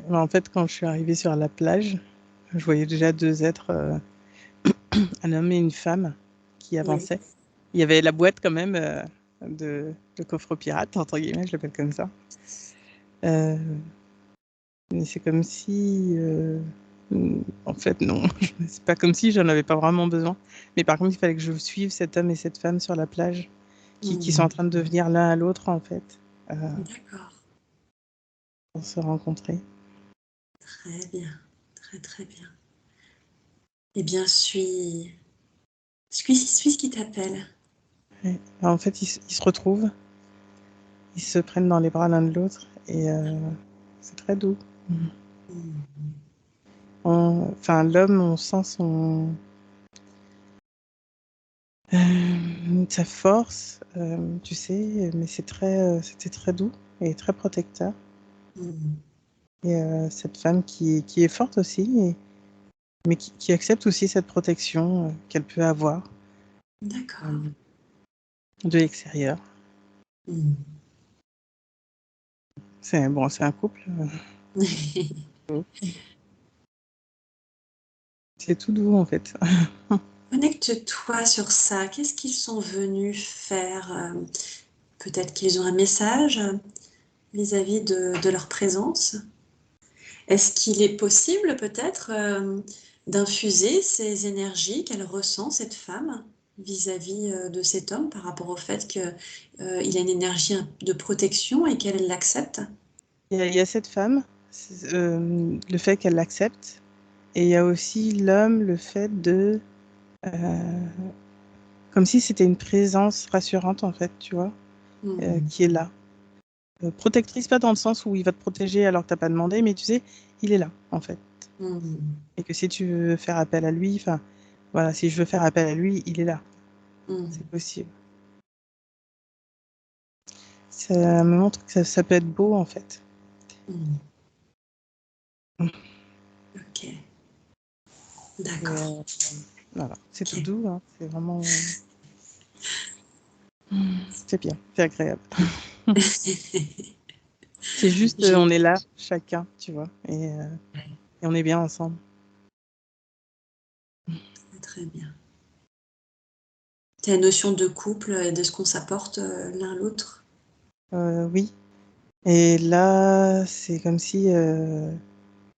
Mais en fait, quand je suis arrivée sur la plage, je voyais déjà deux êtres, un homme et une femme, qui Oui. avançaient. Il y avait la boîte quand même de coffre pirate, entre guillemets, je l'appelle comme ça. Euh, mais c'est comme si, en fait, non, c'est pas comme si j'en avais pas vraiment besoin. Mais par contre, il fallait que je suive cet homme et cette femme sur la plage, qui sont en train de devenir l'un à l'autre, en fait, euh, D'accord. pour se rencontrer. Très bien. Très très bien. Eh bien, suis ce qui t'appelle. Ouais. Alors, en fait, ils se retrouvent, ils se prennent dans les bras l'un de l'autre, et c'est très doux. Enfin, l'homme, on sent sa force, tu sais, mais c'était très doux et très protecteur. Et cette femme qui est forte aussi, mais qui accepte aussi cette protection qu'elle peut avoir D'accord. euh, de l'extérieur. C'est bon, c'est un couple, c'est tout doux en fait. Connecte-toi sur ça. Qu'est-ce qu'ils sont venus faire? Peut-être qu'ils ont un message vis-à-vis de leur présence. Est-ce qu'il est possible peut-être d'infuser ces énergies qu'elle ressent, cette femme, vis-à-vis de cet homme par rapport au fait qu'il a une énergie de protection et qu'elle l'accepte? Il y a cette femme, le fait qu'elle l'accepte, et il y a aussi l'homme, le fait de... euh, comme si c'était une présence rassurante en fait, tu vois, qui est là. Protectrice, pas dans le sens où il va te protéger alors que t'as pas demandé, mais tu sais, il est là en fait. Et que si tu veux faire appel à lui, enfin, voilà, si je veux faire appel à lui, il est là. C'est possible. Ça me montre que ça peut être beau, en fait. Ok, Et d'accord. voilà, c'est tout Ok. doux, hein. C'est vraiment... C'est bien, c'est agréable. C'est juste, Je- on est là, chacun, tu vois, et on est bien ensemble. Très bien. Ta notion de couple et de ce qu'on s'apporte l'un l'autre. Oui. Et là, c'est comme si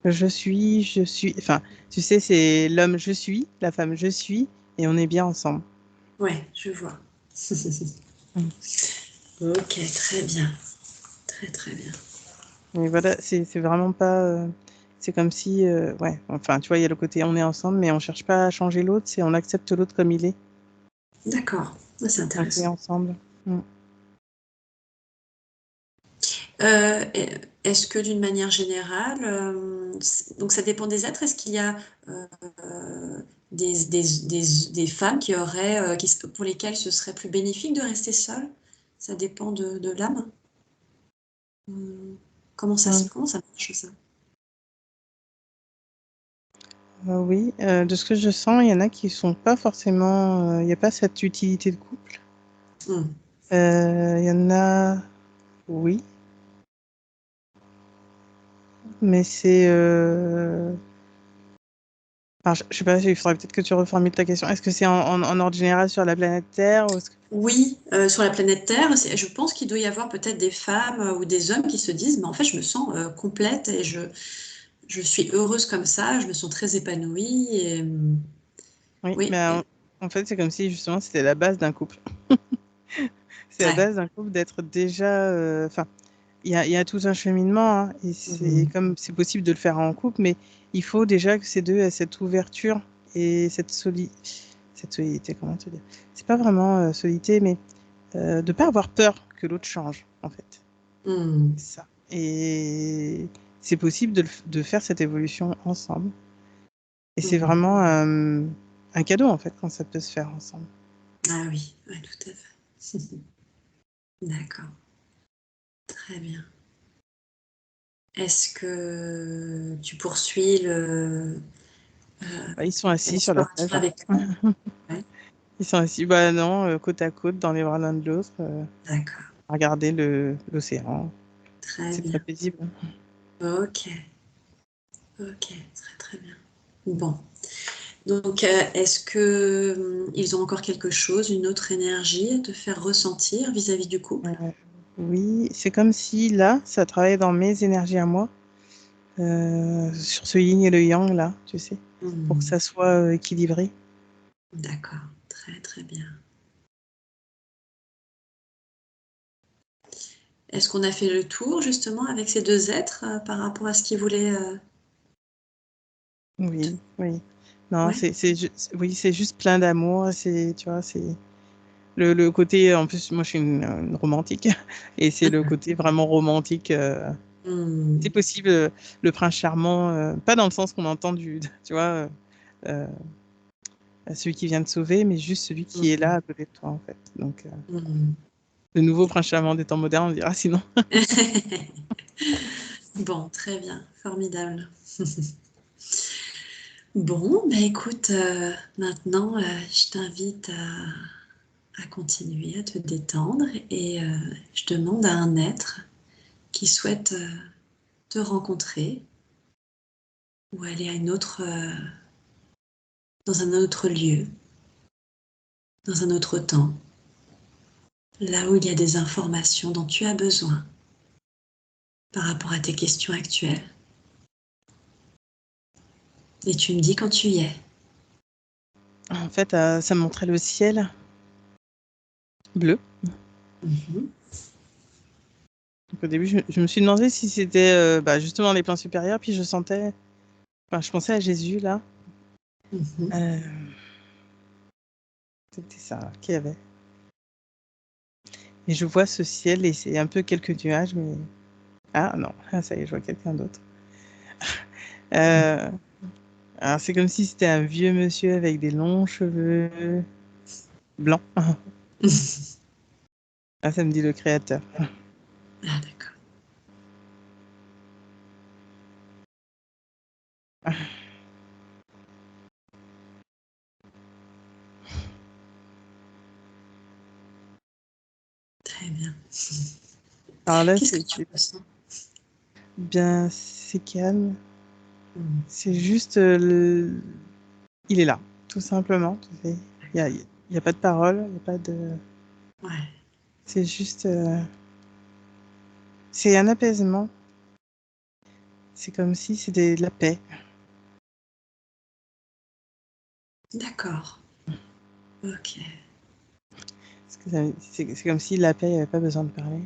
je suis... Enfin, tu sais, c'est l'homme je suis, la femme je suis, et on est bien ensemble. Ouais, je vois. Mm. Ok, très bien. Très très bien. Et voilà, c'est vraiment pas... c'est comme si... ouais, enfin, tu vois, il y a le côté on est ensemble, mais on cherche pas à changer l'autre, c'est on accepte l'autre comme il est. D'accord, c'est On est intéressant. ensemble. Mm. Est-ce que d'une manière générale, donc ça dépend des êtres, est-ce qu'il y a des femmes qui auraient, pour lesquelles ce serait plus bénéfique de rester seule? Ça dépend de l'âme? Hum, Mm. comment ça marche ça? Oui, de ce que je sens, il y en a qui sont pas forcément... Il n'y a pas cette utilité de couple. Hum, Il y en a... Oui, mais c'est... enfin, je sais pas, il faudrait peut-être que tu reformules ta question. Est-ce que c'est en ordre général sur la planète Terre ou est-ce que... Oui, sur la planète Terre, je pense qu'il doit y avoir peut-être des femmes ou des hommes qui se disent, mais en fait, je me sens complète et je suis heureuse comme ça, je me sens très épanouie. Et, Oui, oui, mais en fait, c'est comme si justement c'était la base d'un couple. C'est la ouais. base d'un couple d'être déjà... Enfin, il y a tout un cheminement, hein, et c'est Mhm. comme c'est possible de le faire en couple, mais il faut déjà que ces deux aient cette ouverture et cette solidité, comment te dire? C'est pas vraiment solidité, mais de pas avoir peur que l'autre change, en fait. Mhm. C'est ça. Et c'est possible de faire cette évolution ensemble. Et c'est Mhm. vraiment un cadeau, en fait, quand ça peut se faire ensemble. Ah oui, ouais, tout à fait. D'accord, très bien. Est-ce que tu poursuis Bah, ils sont assis sur la l'exploration plage, hein. avec... Ouais, Ils sont assis, bah non, côte à côte, dans les bras l'un de l'autre, d'accord, à regarder l'océan. très C'est très bien. paisible. Ok, Ok, très très bien. Bon. Donc, est-ce que ils ont encore quelque chose, une autre énergie à te faire ressentir vis-à-vis du couple? Oui, c'est comme si là, ça travaillait dans mes énergies à moi, sur ce yin et le yang là, tu sais, pour que ça soit équilibré. D'accord, très très bien. Est-ce qu'on a fait le tour justement avec ces deux êtres par rapport à ce qu'ils voulaient Oui, oui. Non, Ouais. oui, c'est juste plein d'amour. C'est, tu vois, c'est le côté. En plus, moi, je suis une romantique, et c'est le côté vraiment romantique. C'est Hmm. possible, le prince charmant, pas dans le sens qu'on entend tu vois, euh, celui qui vient te sauver, mais juste celui qui est là Hmm. à côté de toi, en fait. Donc, Hmm. le nouveau prince charmant des temps modernes, on dira sinon. Bon, très bien, formidable. Bon, bah écoute, maintenant, je t'invite à continuer, à te détendre et je demande à un être qui souhaite te rencontrer ou aller à une autre, dans un autre lieu, dans un autre temps, là où il y a des informations dont tu as besoin par rapport à tes questions actuelles. Et tu me dis quand tu y es. En fait, ça me montrait le ciel bleu. Mhm. Donc, au début, je me suis demandé si c'était bah, justement les plans supérieurs, puis je sentais, enfin, je pensais à Jésus là. Mhm. Euh, C'était ça qu'il y avait. Et je vois ce ciel et c'est un peu quelques nuages, mais ah non, ah, ça y est, je vois quelqu'un d'autre. Euh, alors c'est comme si c'était un vieux monsieur avec des longs cheveux blancs. Ah, ça me dit le créateur. Ah, d'accord. Très bien. Alors là, Qu'est-ce que c'est tu ressens? bien, c'est calme. Mhm. C'est juste, il est là, tout simplement. Tu sais. Il y a pas de parole, il y a pas de. Ouais, C'est juste, c'est un apaisement. C'est comme si c'était de la paix. d'accord. Ok. Parce que c'est comme si la paix, il n'y avait pas besoin de parler.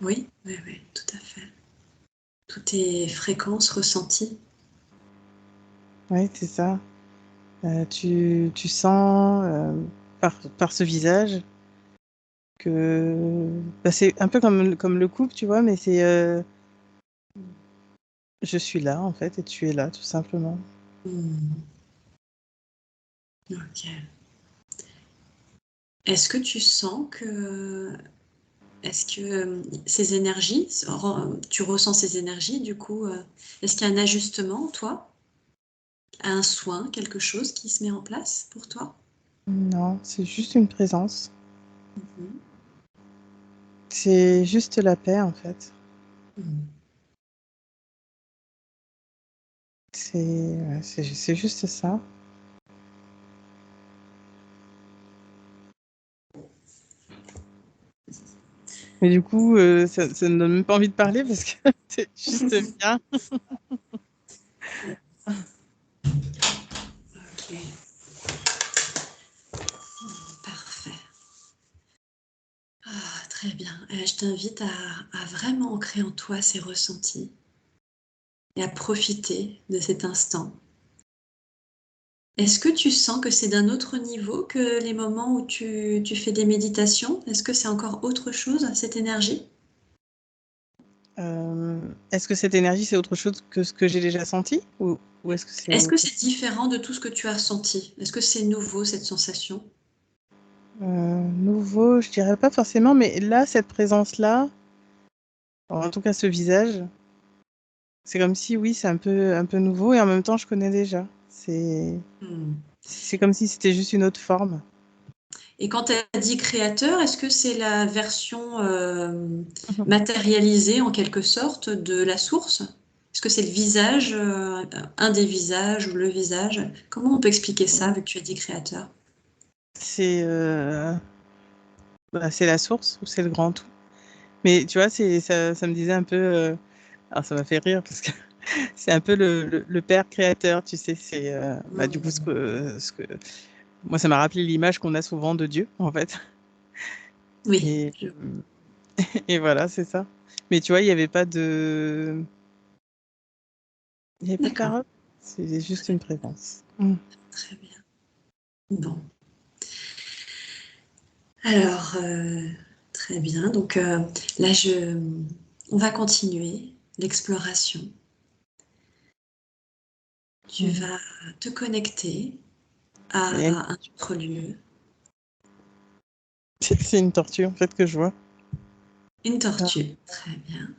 Oui, oui, oui, tout à fait. Tout est fréquence ressentie. Oui, c'est ça. Tu sens par ce visage que bah, c'est un peu comme le couple, tu vois, mais c'est je suis là en fait et tu es là tout simplement. Hmm. Ok. Est-ce que tu sens que, est-ce que ces énergies, tu ressens ces énergies, du coup, est-ce qu'il y a un ajustement, toi, un soin, quelque chose qui se met en place pour toi? Non, c'est juste une présence. Mhm. C'est juste la paix en fait. Mhm. C'est juste ça. Mais du coup, ça ne donne même pas envie de parler parce que c'est juste bien. Ok, parfait. Ah, très bien. Je t'invite à vraiment ancrer en toi ces ressentis et à profiter de cet instant. Est-ce que tu sens que c'est d'un autre niveau que les moments où tu fais des méditations? Est-ce que c'est encore autre chose, cette énergie? Est-ce que cette énergie, c'est autre chose que ce que j'ai déjà senti ou est-ce que c'est Est-ce que autre c'est différent de tout ce que tu as ressenti? Est-ce que c'est nouveau, cette sensation? nouveau, je dirais pas forcément, mais là, cette présence-là, en tout cas ce visage, c'est comme si, oui, c'est un peu nouveau et en même temps, je connais déjà. Hmm. C'est comme si c'était juste une autre forme. Et quand tu as dit créateur, est-ce que c'est la version matérialisée en quelque sorte de la source? Est-ce Est-ce que c'est le visage, un des visages ou le visage? Comment on peut expliquer ça, vu que tu as dit créateur? C'est c'est la source ou c'est le grand tout. Mais tu vois, ça me disait un peu. Alors ça m'a fait rire parce que c'est un peu le père créateur, tu sais. C'est du coup moi ça m'a rappelé l'image qu'on a souvent de Dieu en fait. Oui, Et, et voilà, c'est ça. Mais tu vois, il n'y avait pas de. Il n'y avait pas de d'accord, parole. C'est juste une présence. Mm. très bien. Bon, alors, très bien. Donc là, on va continuer l'exploration. Tu Mm. vas te connecter Il y a à un autre lieu. C'est une tortue en fait que je vois. Une Ah. tortue, très bien.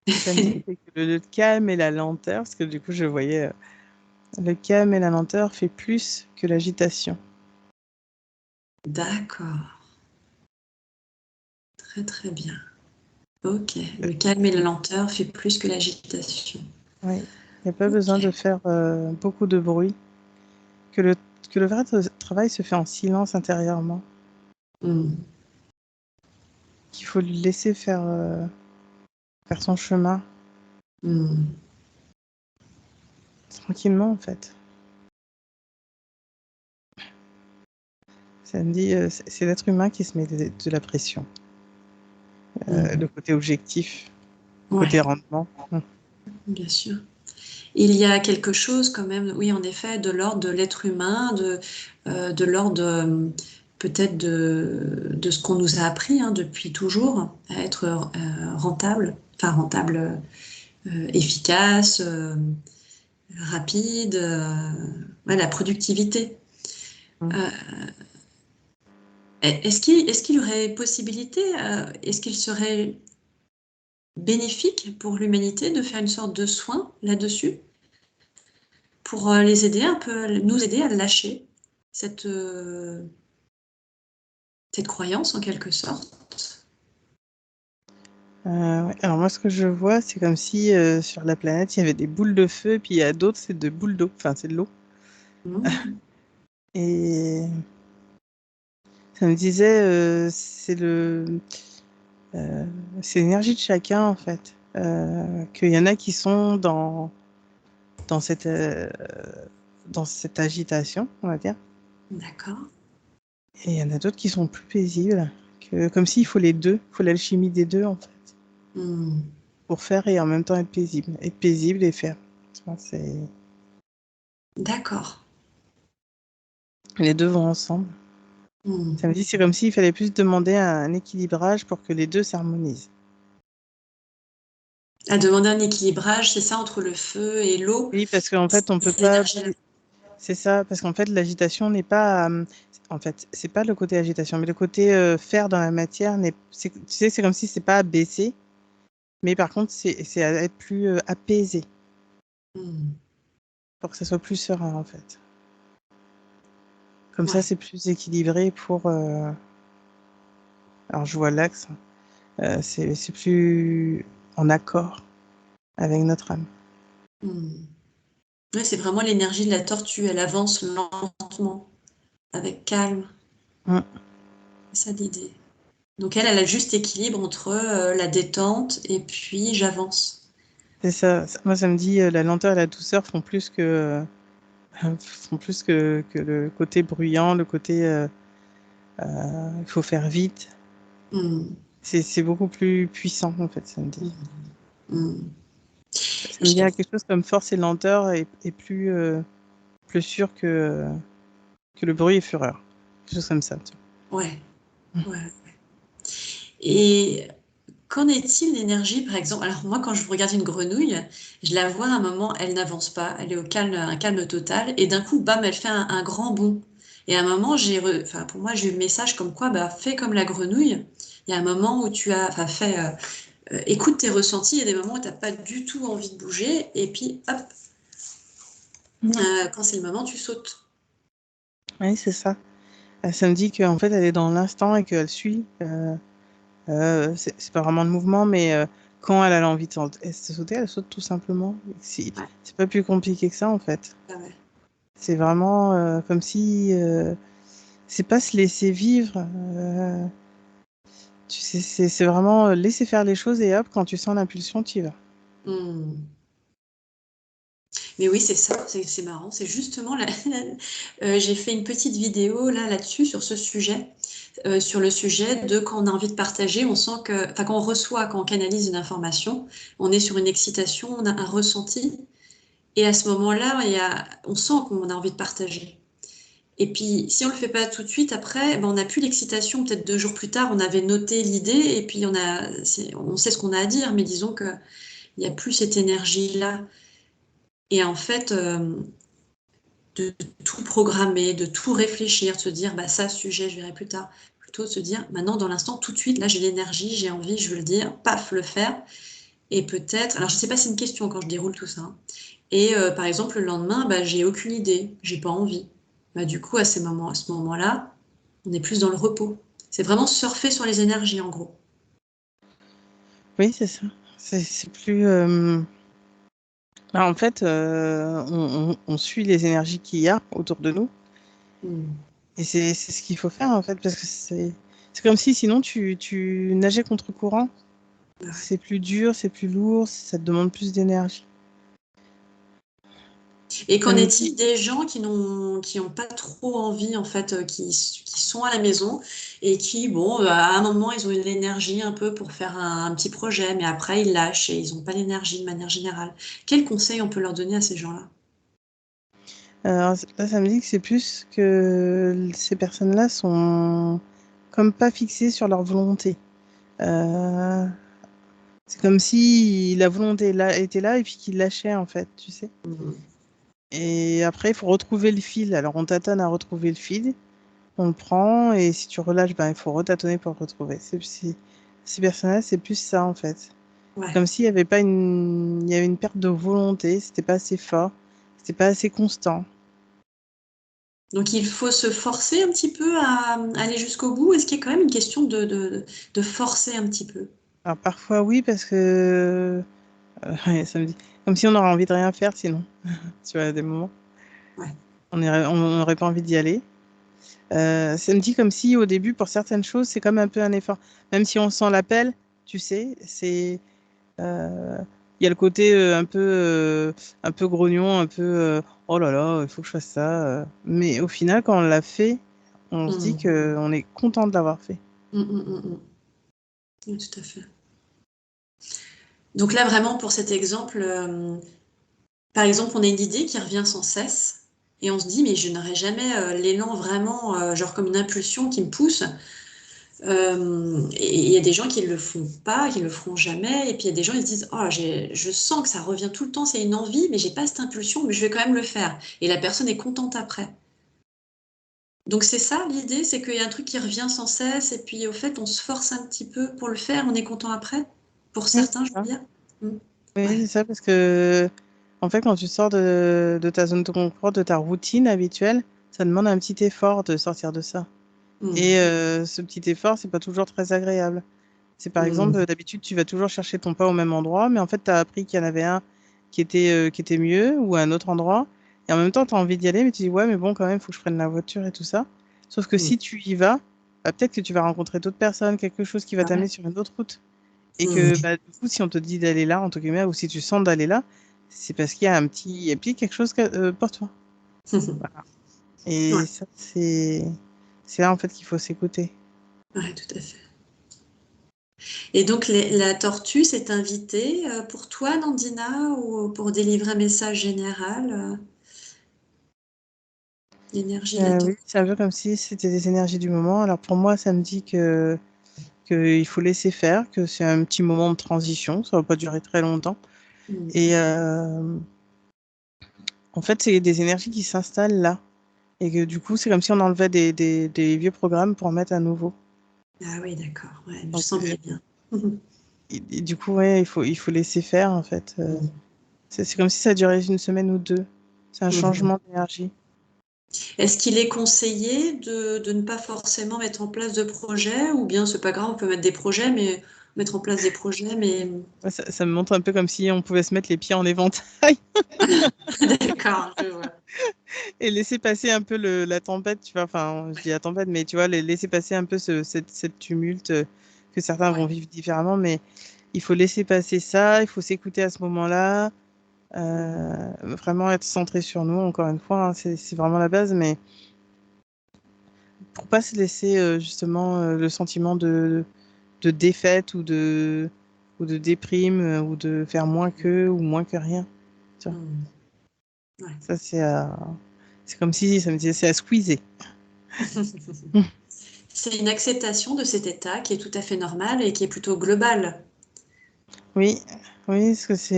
Ça me dit c'est que le calme et la lenteur, parce que du coup je voyais le calme et la lenteur fait plus que l'agitation. D'accord, très très bien. Ok, Euh, le calme et la lenteur fait plus que l'agitation. Oui, il n'y a pas besoin de Ok. faire beaucoup de bruit, que le, que le vrai travail se fait en silence intérieurement, Hmm. qu'il faut lui laisser faire son chemin Hmm. tranquillement en fait. Ça me dit, c'est l'être humain qui se met de la pression, Hmm. le côté objectif, le côté Ouais, rendement. bien sûr. Il y a quelque chose quand même, oui, en effet, de l'ordre de l'être humain, de l'ordre peut-être de ce qu'on nous a appris depuis toujours, à être rentable, enfin rentable, efficace, rapide, ouais, la productivité. Mm. Euh, est-ce qu'il y aurait possibilité, est-ce qu'il serait bénéfique pour l'humanité de faire une sorte de soin là-dessus? Pour les aider un peu, nous aider à lâcher cette, cette croyance en quelque sorte. Ouais. Alors moi, ce que je vois, c'est comme si sur la planète, il y avait des boules de feu, puis il y a d'autres, c'est de boules d'eau. Enfin, c'est de l'eau. Mmh. Et ça me disait, c'est l'énergie de chacun, en fait. Qu'il y en a qui sont dans cette, euh, dans cette agitation, on va dire. D'accord. Et il y en a d'autres qui sont plus paisibles. Comme s'il faut les deux, il faut l'alchimie des deux, en fait. Mmh. Pour faire et en même temps être paisible. Être paisible et faire. Tu vois, D'accord. les deux vont ensemble. Ça me Mmh. dit, c'est comme s'il fallait plus demander un équilibrage pour que les deux s'harmonisent. À demander un équilibrage, c'est ça, entre le feu et l'eau, Oui, parce qu'en fait, on peut ces pas. énergies-là. C'est ça, parce qu'en fait, l'agitation n'est pas. En fait, c'est pas le côté agitation, mais le côté faire dans la matière n'est. Tu sais, c'est comme si c'est pas abaissé, mais par contre, c'est à être plus apaisé Mmh. pour que ça soit plus serein, en fait. Comme ça, Ouais. c'est plus équilibré pour. Alors, je vois l'axe. C'est plus en accord avec notre âme. Mmh. Ouais, c'est vraiment l'énergie de la tortue, elle avance lentement, avec calme, Mm. c'est ça l'idée. Donc elle a le juste équilibre entre la détente et puis j'avance. C'est ça. Moi, ça me dit la lenteur et la douceur font plus que le côté bruyant, le côté il faut faire vite. Mmh. C'est beaucoup plus puissant, en fait, ça me dit. Mmh. Mmh. Ça Et me je dit te... quelque chose comme force et lenteur et plus sûr que le bruit et fureur. Quelque chose comme ça. Tu Ouais, vois. ouais. Et qu'en est-il d'énergie, par exemple? Alors moi, quand je regarde une grenouille, je la vois à un moment, elle n'avance pas, elle est au calme, un calme total, et d'un coup, bam, elle fait un grand bond. Et à un moment, enfin, pour moi, j'ai eu le message comme quoi, bah, fais comme la grenouille. Il y a un moment où tu as, enfin, écoute tes ressentis, il y a des moments où tu n'as pas du tout envie de bouger, et puis, hop, quand c'est le moment, tu sautes. Oui, c'est ça. Ça me dit qu'en fait, elle est dans l'instant et qu'elle suit. C'est pas vraiment le mouvement, mais quand elle a envie de sauter, elle saute tout simplement. Ouais, C'est pas plus compliqué que ça, en fait. ah ouais. C'est vraiment comme si c'est pas se laisser vivre. Tu sais, c'est vraiment laisser faire les choses et hop, quand tu sens l'impulsion, tu y vas. Hmm. Mais oui, c'est ça, c'est marrant. C'est justement j'ai fait une petite vidéo là-dessus sur ce sujet, sur le sujet de quand on a envie de partager, on sent que, enfin quand on reçoit, quand on canalise une information, on est sur une excitation, on a un ressenti, et à ce moment-là, on sent qu'on a envie de partager. Et puis, si on le fait pas tout de suite, après, ben, on n'a plus l'excitation. Peut-être 2 jours plus tard, on avait noté l'idée, et puis on sait ce qu'on a à dire, mais disons que il n'y a plus cette énergie-là. Et en fait, de tout programmer, de tout réfléchir, de se dire, bah, ça, sujet, je verrai plus tard. Plutôt de se dire, maintenant, dans l'instant, tout de suite, là, j'ai l'énergie, j'ai envie, je veux le dire, paf, le faire. Et peut-être, alors je sais pas, c'est une question quand je déroule tout ça, hein. Et par exemple, le lendemain, bah, j'ai aucune idée, j'ai pas envie. Bah, du coup, à ce moment-là, on est plus dans le repos. C'est vraiment surfer sur les énergies, en gros. Oui, c'est ça. C'est plus. Bah, en fait, on suit les énergies qu'il y a autour de nous. Hmm. Et c'est ce qu'il faut faire, en fait, parce que c'est comme si sinon tu nageais contre courant. Ah ouais. C'est plus dur, c'est plus lourd, ça te demande plus d'énergie. Et qu'en Samedi, est-il des gens qui n'ont pas trop envie, en fait, qui sont à la maison et qui, bon, à un moment, ils ont eu l'énergie un peu pour faire un petit projet, mais après, ils lâchent et ils n'ont pas l'énergie de manière générale. Quel conseil on peut leur donner à ces gens-là? alors là, ça me dit que c'est plus que ces personnes-là sont comme pas fixées sur leur volonté. Euh, c'est comme si la volonté là, était là et puis qu'ils lâchaient, en fait, tu sais. Hmm. Et après, il faut retrouver le fil. Alors, on tâtonne à retrouver le fil, on le prend, et si tu relâches, ben, il faut retâtonner pour le retrouver. Ces personnes-là, c'est plus ça, en fait. Ouais. Comme s'il y avait pas il y avait une perte de volonté, c'était pas assez fort, c'était pas assez constant. Donc il faut se forcer un petit peu à aller jusqu'au bout. Est-ce qu'il y a quand même une question de forcer un petit peu? Alors, parfois, oui, parce que ouais, ça me dit comme si on aurait envie de rien faire sinon. Tu vois, à des moments, Ouais. on n'aurait pas envie d'y aller. Ça me dit comme si au début, pour certaines choses, c'est comme un peu un effort. Même si on sent l'appel, tu sais, euh, il y a le côté un peu grognon, un peu oh là là, il faut que je fasse ça. Mais au final, quand on l'a fait, on se dit Mm. que on est content de l'avoir fait. Mm, mm, mm, mm. Oui, tout à fait. Donc là, vraiment, pour cet exemple, par exemple, on a une idée qui revient sans cesse et on se dit, mais je n'aurai jamais l'élan vraiment, genre comme une impulsion qui me pousse. Et il y a des gens qui ne le font pas, qui ne le feront jamais. Et puis il y a des gens qui se disent, oh, je sens que ça revient tout le temps, c'est une envie, mais j'ai pas cette impulsion, mais je vais quand même le faire. Et la personne est contente après. Donc c'est ça l'idée, c'est qu'il y a un truc qui revient sans cesse, et puis au fait, on se force un petit peu pour le faire, on est content après. Pour Oui, certains, je c'est ça. veux dire. Mm. Oui, c'est Ouais. ça, parce que en fait, quand tu sors de ta zone de confort, de ta routine habituelle, ça demande un petit effort de sortir de ça. Et Mm. ce petit effort, c'est pas toujours très agréable. C'est par exemple, Mm. d'habitude, tu vas toujours chercher ton pain au même endroit, mais en fait, tu as appris qu'il y en avait un qui était mieux ou à un autre endroit. Et en même temps, tu as envie d'y aller, mais tu dis, ouais, mais bon, quand même, il faut que je prenne la voiture et tout ça. Sauf que Mm. si tu y vas, bah, peut-être que tu vas rencontrer d'autres personnes, quelque chose qui va Ah ouais. t'amener sur une autre route. Et que, Mm. bah, du coup, si on te dit d'aller là, entre guillemets, ou si tu sens d'aller là, c'est parce qu'il y a il y a peut-être quelque chose pour toi. Voilà. Et Ouais. ça, c'est là, en fait, qu'il faut s'écouter. Ouais, tout à fait. Et donc la tortue s'est invitée pour toi, Nandina, ou pour délivrer un message général, l'énergie de la Oui, tortue. c'est un peu comme si c'était des énergies du moment. Alors pour moi, ça me dit que qu'il faut laisser faire, que c'est un petit moment de transition, ça va pas durer très longtemps. Mm. Et en fait, c'est des énergies qui s'installent là. Et que du coup, c'est comme si on enlevait des vieux programmes pour en mettre à nouveau. Ah oui, d'accord. Ouais, je Donc, sens bien. et du coup, ouais, il faut laisser faire en fait. Mm. C'est comme si ça durait une semaine ou deux. C'est un Mhm. changement d'énergie. Est-ce qu'il est conseillé de ne pas forcément mettre en place de projet ou bien c'est pas grave, on peut mettre des projets, mais mettre en place des projets, mais Ouais, ça me montre un peu comme si on pouvait se mettre les pieds en éventail d'accord, je vois. et laisser passer un peu la tempête, tu vois. Enfin, je dis la tempête, mais tu vois, laisser passer un peu cette tumulte que certains vont Ouais. vivre différemment, mais il faut laisser passer ça, il faut s'écouter à ce moment-là, vraiment être centré sur nous, encore une fois, hein, c'est vraiment la base, mais pour pas se laisser justement le sentiment de défaite ou de déprime ou de faire moins que ou moins que rien. Tu vois. Mm. Ouais. Ça, c'est comme si ça me disait c'est à squeezer. C'est une acceptation de cet état qui est tout à fait normal et qui est plutôt global. Oui, oui, parce que ça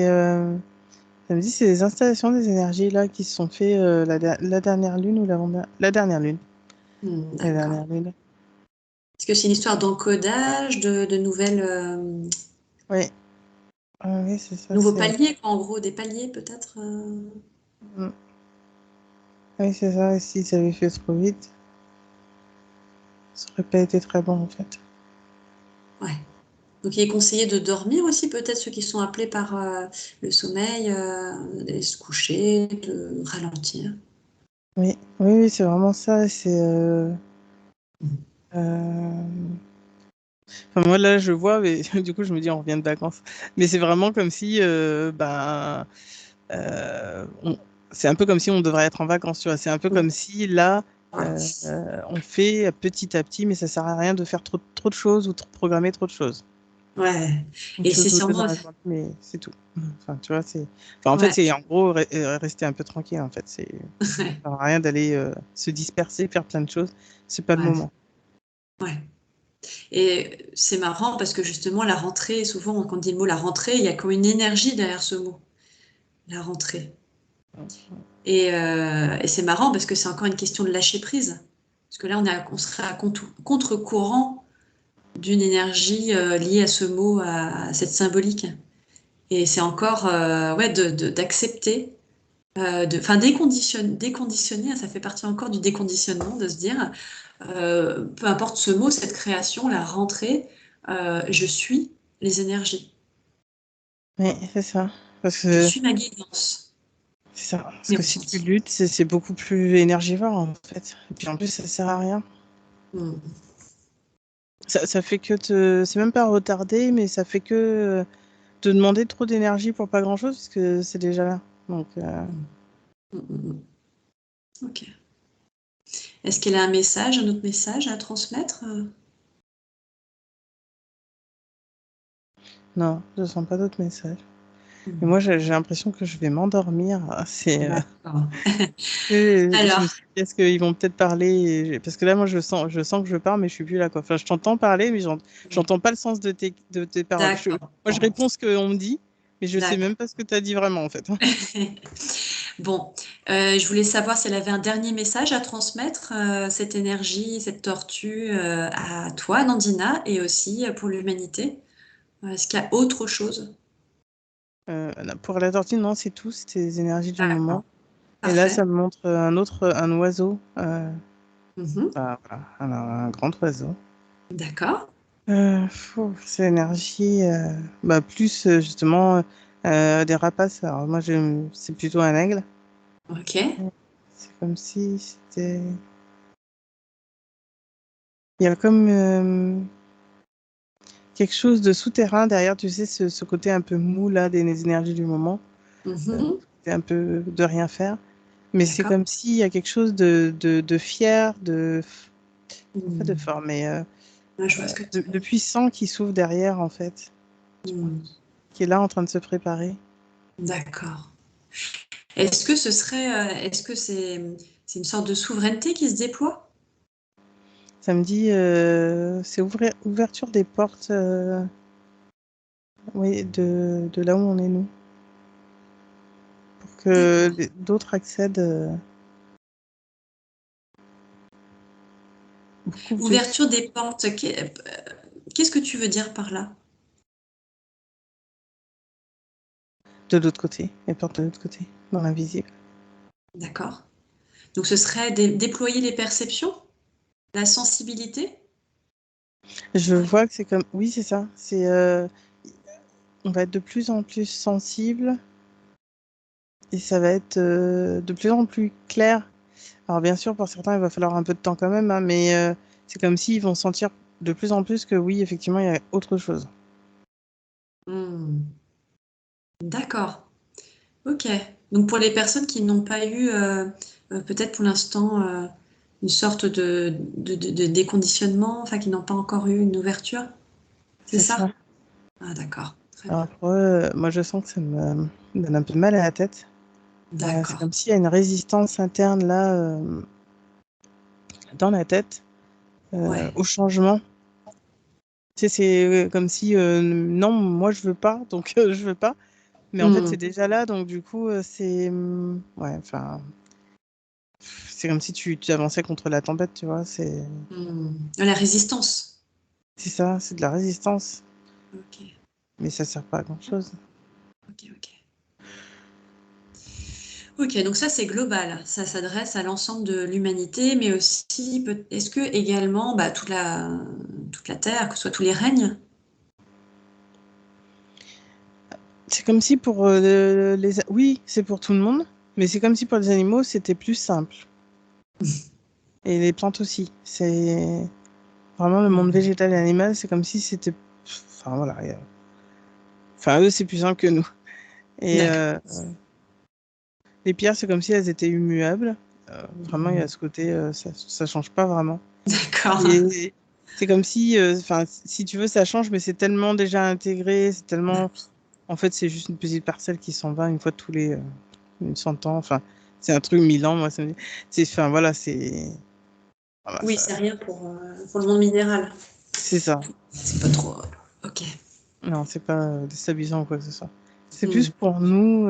me dit c'est les installations des énergies là qui se sont fait la dernière lune ou la dernière lune. La D'accord. dernière lune. Est-ce que c'est une histoire d'encodage, de nouvelles, Oui, oui, c'est ça. nouveaux paliers, quoi, en gros, des paliers peut-être Mm. Oui, c'est ça. Et si ça avait fait trop vite, ça aurait pas été très bon en fait. Ouais. Donc il est conseillé de dormir aussi, peut-être ceux qui sont appelés par le sommeil, de se coucher, de ralentir. Oui, oui, oui, c'est vraiment ça. C'est Mhm. euh, enfin, moi, là, je vois, mais du coup, je me dis, on revient de vacances. Mais c'est vraiment comme si, c'est un peu comme si on devrait être en vacances, tu vois. C'est un peu comme si, là, on fait petit à petit, mais ça sert à rien de faire trop de choses ou de programmer trop de choses. Ouais. Une Et c'est chose ou deux dans sûrement. la journée, mais c'est tout. Enfin, tu vois, Enfin, en fait, Ouais. c'est en gros rester un peu tranquille, en fait. Ça sert à rien d'aller se disperser, faire plein de choses. C'est pas le Ouais. moment. Ouais. Et c'est marrant parce que justement, la rentrée, souvent, quand on dit le mot la rentrée, il y a comme une énergie derrière ce mot, la rentrée. Et c'est marrant parce que c'est encore une question de lâcher prise. Parce que là, on serait à contre-courant d'une énergie liée à ce mot, à cette symbolique. Et c'est encore ouais, d'accepter, enfin déconditionner, hein, ça fait partie encore du déconditionnement, de se dire, peu importe ce mot, cette création, la rentrée, je suis les énergies, Oui, c'est ça. Parce je que suis ma guidance, C'est ça. Parce mes que si tu ressentis. luttes, c'est beaucoup plus énergivore en fait. Et puis en plus, ça sert à rien. Mm. Ça fait que c'est même pas retarder, mais ça fait que te demander trop d'énergie pour pas grand-chose, parce que c'est déjà là. Donc, Mm. Mm, mm, mm. Ok. Est-ce qu'elle a un message, un autre message à transmettre? non, je sens pas d'autres messages. Et Mm. moi, j'ai l'impression que je vais m'endormir. D'accord. Je me Alors, suis dit, est-ce qu'ils vont peut-être parler parce que là, moi, je sens que je pars, mais je suis plus là, quoi. Enfin, je t'entends parler, mais j'entends pas le sens de tes paroles. d'accord. Moi, je Bon, réponds ce qu'on me dit, mais je sais d'accord. même pas ce que tu as dit vraiment, en fait. Bon, je voulais savoir si elle avait un dernier message à transmettre, cette énergie, cette tortue, à toi, Nandina, et aussi pour l'humanité. Est-ce qu'il y a autre chose? Non, pour la tortue, non, c'est tout, c'était les énergies du D'accord, moment. Et là, parfait. ça me montre un oiseau, Mhm. voilà, un grand oiseau. D'accord, C'est l'énergie, plus justement des rapaces. Alors moi, c'est plutôt un aigle. ok. C'est comme si c'était. Il y a comme quelque chose de souterrain derrière, tu sais, ce côté un peu mou là des énergies du moment. Mhm. C'est un peu de rien faire. Mais c'est D'accord. comme s'il y a quelque chose de fier, pas de Hmm. fort, mais Ouais, je vois ce que tu veux de dire. puissant qui s'ouvre derrière, en fait, Hmm. qui est là en train de se préparer. D'accord. Est-ce que c'est une sorte de souveraineté qui se déploie? Ça me dit, c'est ouverture des portes, oui, de là où on est nous, pour que D'accord. d'autres accèdent beaucoup plus Ouverture des portes. Qu'est-ce que tu veux dire par là? de l'autre côté, les portes de l'autre côté, dans l'invisible. D'accord. Donc ce serait déployer les perceptions, la sensibilité? Je Ouais. vois que c'est comme... Oui, c'est ça. On va être de plus en plus sensible et ça va être de plus en plus clair. Alors bien sûr, pour certains, il va falloir un peu de temps quand même, hein, mais c'est comme s'ils vont sentir de plus en plus que oui, effectivement, il y a autre chose. Hmm. D'accord. Ok. Donc pour les personnes qui n'ont pas eu, peut-être pour l'instant, une sorte de déconditionnement, enfin qui n'ont pas encore eu une ouverture, c'est C'est ça? ça. Ah d'accord. Très Alors bien. pour eux, moi, je sens que ça me donne un peu mal à la tête. C'est D'accord. comme s'il y a une résistance interne là, dans la tête, Ouais. au changement. Tu sais, c'est comme si, non, moi, je veux pas, donc je veux pas. Mais en fait, Hmm. c'est déjà là, donc du coup, ouais, enfin, c'est comme si tu avançais contre la tempête, tu vois. Hmm. La résistance. C'est ça, c'est de la résistance. Ok. Mais ça sert pas à grand-chose. Ok. Ok. Ok, donc ça c'est global, ça s'adresse à l'ensemble de l'humanité, mais aussi, est-ce que également bah, toute la Terre, que ce soit tous les règnes? C'est comme si pour oui, c'est pour tout le monde, mais c'est comme si pour les animaux, c'était plus simple. Et les plantes aussi. C'est vraiment le monde Mhm. végétal et animal, c'est comme si c'était. Enfin, voilà. Enfin, eux, c'est plus simple que nous. Et D'accord. les pierres, c'est comme si elles étaient immuables. Vraiment, il y a Mhm. ce côté, ça change pas vraiment. D'accord. Et c'est comme si, enfin, si tu veux, ça change, mais c'est tellement déjà intégré, c'est Bah tellement. oui. En fait, c'est juste une petite parcelle qui s'en va une fois tous les 100 ans. Enfin, c'est un truc 1000 ans, moi, ça me dit. Enfin, voilà, c'est. Voilà, Oui, c'est rien pour le monde minéral. c'est ça. C'est pas trop. Ok. Non, c'est pas déstabilisant ou quoi que ce soit. C'est plus Hmm. pour nous.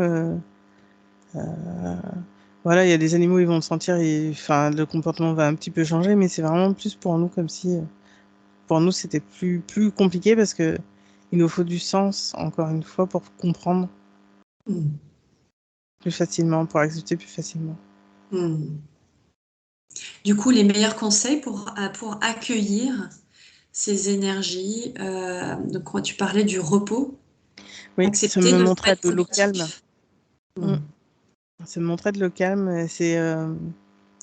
Voilà, il y a des animaux, ils vont le sentir et enfin, le comportement va un petit peu changer, mais c'est vraiment plus pour nous, comme si pour nous c'était plus compliqué parce que il nous faut du sens, encore une fois, pour comprendre Hmm. plus facilement, pour accepter plus facilement. Hmm. Du coup, les meilleurs conseils pour accueillir ces énergies, donc quand tu parlais du repos, Oui, ça accepter, me ne pas montrait être de l'eau calme. productif. Mm. Hmm. Ça me montrait de l'eau calme. C'est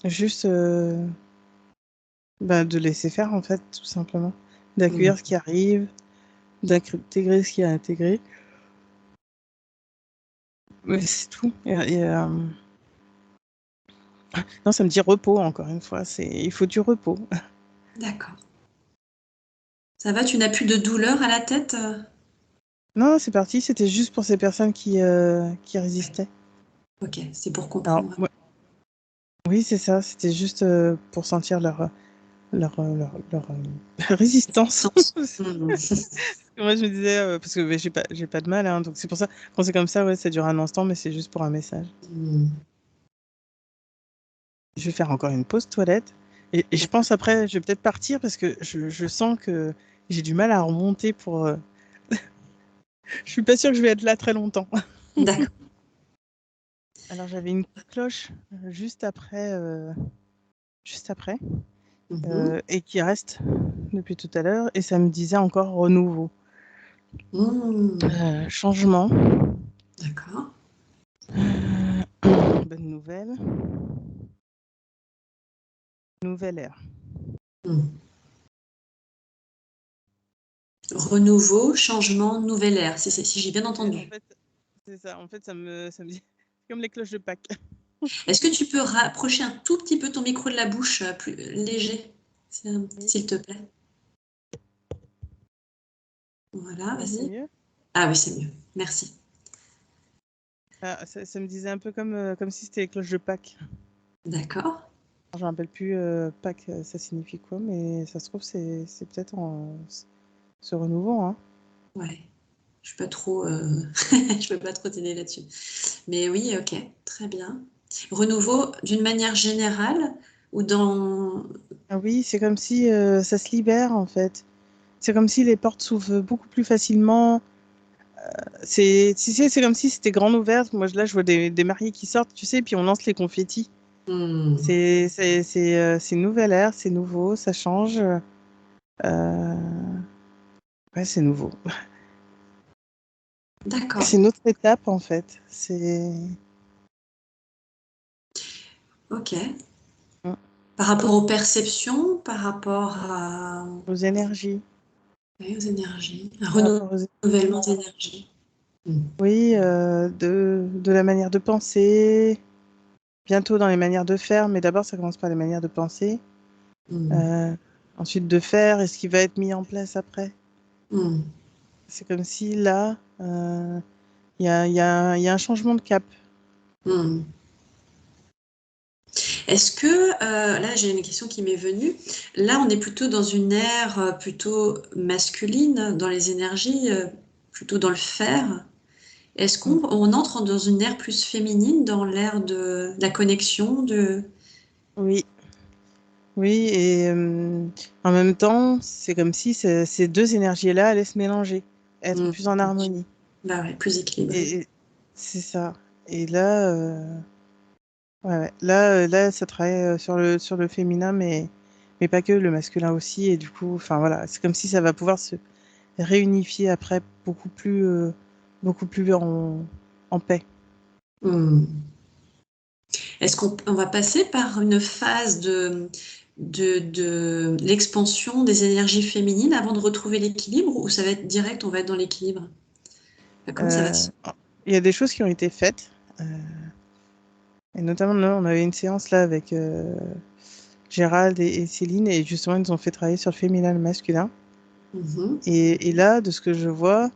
juste bah, de laisser faire, en fait, tout simplement. Hmm. D'accueillir ce qui arrive, d'intégrer ce qui est intégré. Mais c'est tout. Non, ça me dit repos, encore une fois. Il faut du repos. D'accord. Ça va, tu n'as plus de douleur à la tête? Non, c'est parti. C'était juste pour ces personnes qui Ouais. résistaient. Ok, c'est pour Alors, comprendre. oui, c'est ça. C'était juste pour sentir leur résistance. Sens. Hmm. Moi, je me disais, parce que mais j'ai pas de mal, hein, donc c'est pour ça. Quand c'est comme ça, ouais, ça dure un instant, mais c'est juste pour un message. Hmm. Je vais faire encore une pause toilette. Et je pense après, je vais peut-être partir parce que je sens que j'ai du mal à remonter pour. Je suis pas sûre que je vais être là très longtemps. D'accord. Alors, j'avais une cloche juste après. Juste après, Mhm. et qui reste depuis tout à l'heure, et ça me disait encore renouveau. Hmm. Changement, D'accord. bonne nouvelle, nouvelle ère. Hmm. Renouveau, changement, nouvelle ère, si j'ai bien Et en entendu. fait, c'est ça, en fait, ça me dit c'est comme les cloches de Pâques. Est-ce que tu peux rapprocher un tout petit peu ton micro de la bouche, plus léger, Oui, s'il te plaît? Voilà, là c'est vas-y. mieux. Ah oui, c'est mieux. Merci. Ah, ça me disait un peu comme si c'était les cloches de Pâques. D'accord. Je ne me rappelle plus Pâques, ça signifie quoi, mais ça se trouve, c'est peut-être ce renouveau. Hein. Ouais. Je suis pas trop, je peux pas trop t'aider là-dessus. Mais oui, ok, très bien. Renouveau d'une manière générale ou dans... Ah oui, c'est comme si ça se libère en fait. C'est comme si les portes s'ouvrent beaucoup plus facilement. Tu sais, c'est comme si c'était grande ouverte. Moi, là, je vois des mariés qui sortent, tu sais, puis on lance les confettis. Hmm. C'est une nouvelle ère, c'est nouveau, ça change. Euh, Ouais, c'est nouveau. D'accord. C'est une autre étape, en fait. C'est Ok. mm, Par rapport aux perceptions, par rapport aux énergies. oui, aux énergies, un Par rapport aux... renouvellement d'énergie. Mm. Oui, de la manière de penser, bientôt dans les manières de faire, mais d'abord, ça commence par les manières de penser. Mm. Euh, Ensuite, de faire, et ce qui va être mis en place après. Mm. C'est comme si là, il y a un changement de cap. Mm. Est-ce que, là j'ai une question qui m'est venue, là on est plutôt dans une ère plutôt masculine, dans les énergies, plutôt dans le faire. Est-ce Mm. qu'on entre dans une ère plus féminine, dans l'ère de la connexion, de... Oui, oui, et en même temps, c'est comme si ces deux énergies-là allaient se mélanger, être Mm. plus en harmonie. Bah ouais, plus équilibré. Et c'est ça. Et là, ouais, ouais. Là, ça travaille sur le féminin, mais pas que, le masculin aussi. Et du coup, enfin voilà, c'est comme si ça va pouvoir se réunifier après beaucoup plus en paix. Mm. Est-ce qu'on va passer par une phase de l'expansion des énergies féminines avant de retrouver l'équilibre ou ça va être direct, on va être dans l'équilibre? Enfin, comment ça va Euh, se... il y a des choses qui ont été faites. euh, et notamment, là, on avait une séance là avec Gérald et Céline, et justement, ils nous ont fait travailler sur le féminin et le masculin. Mhm. Et là, de ce que je vois,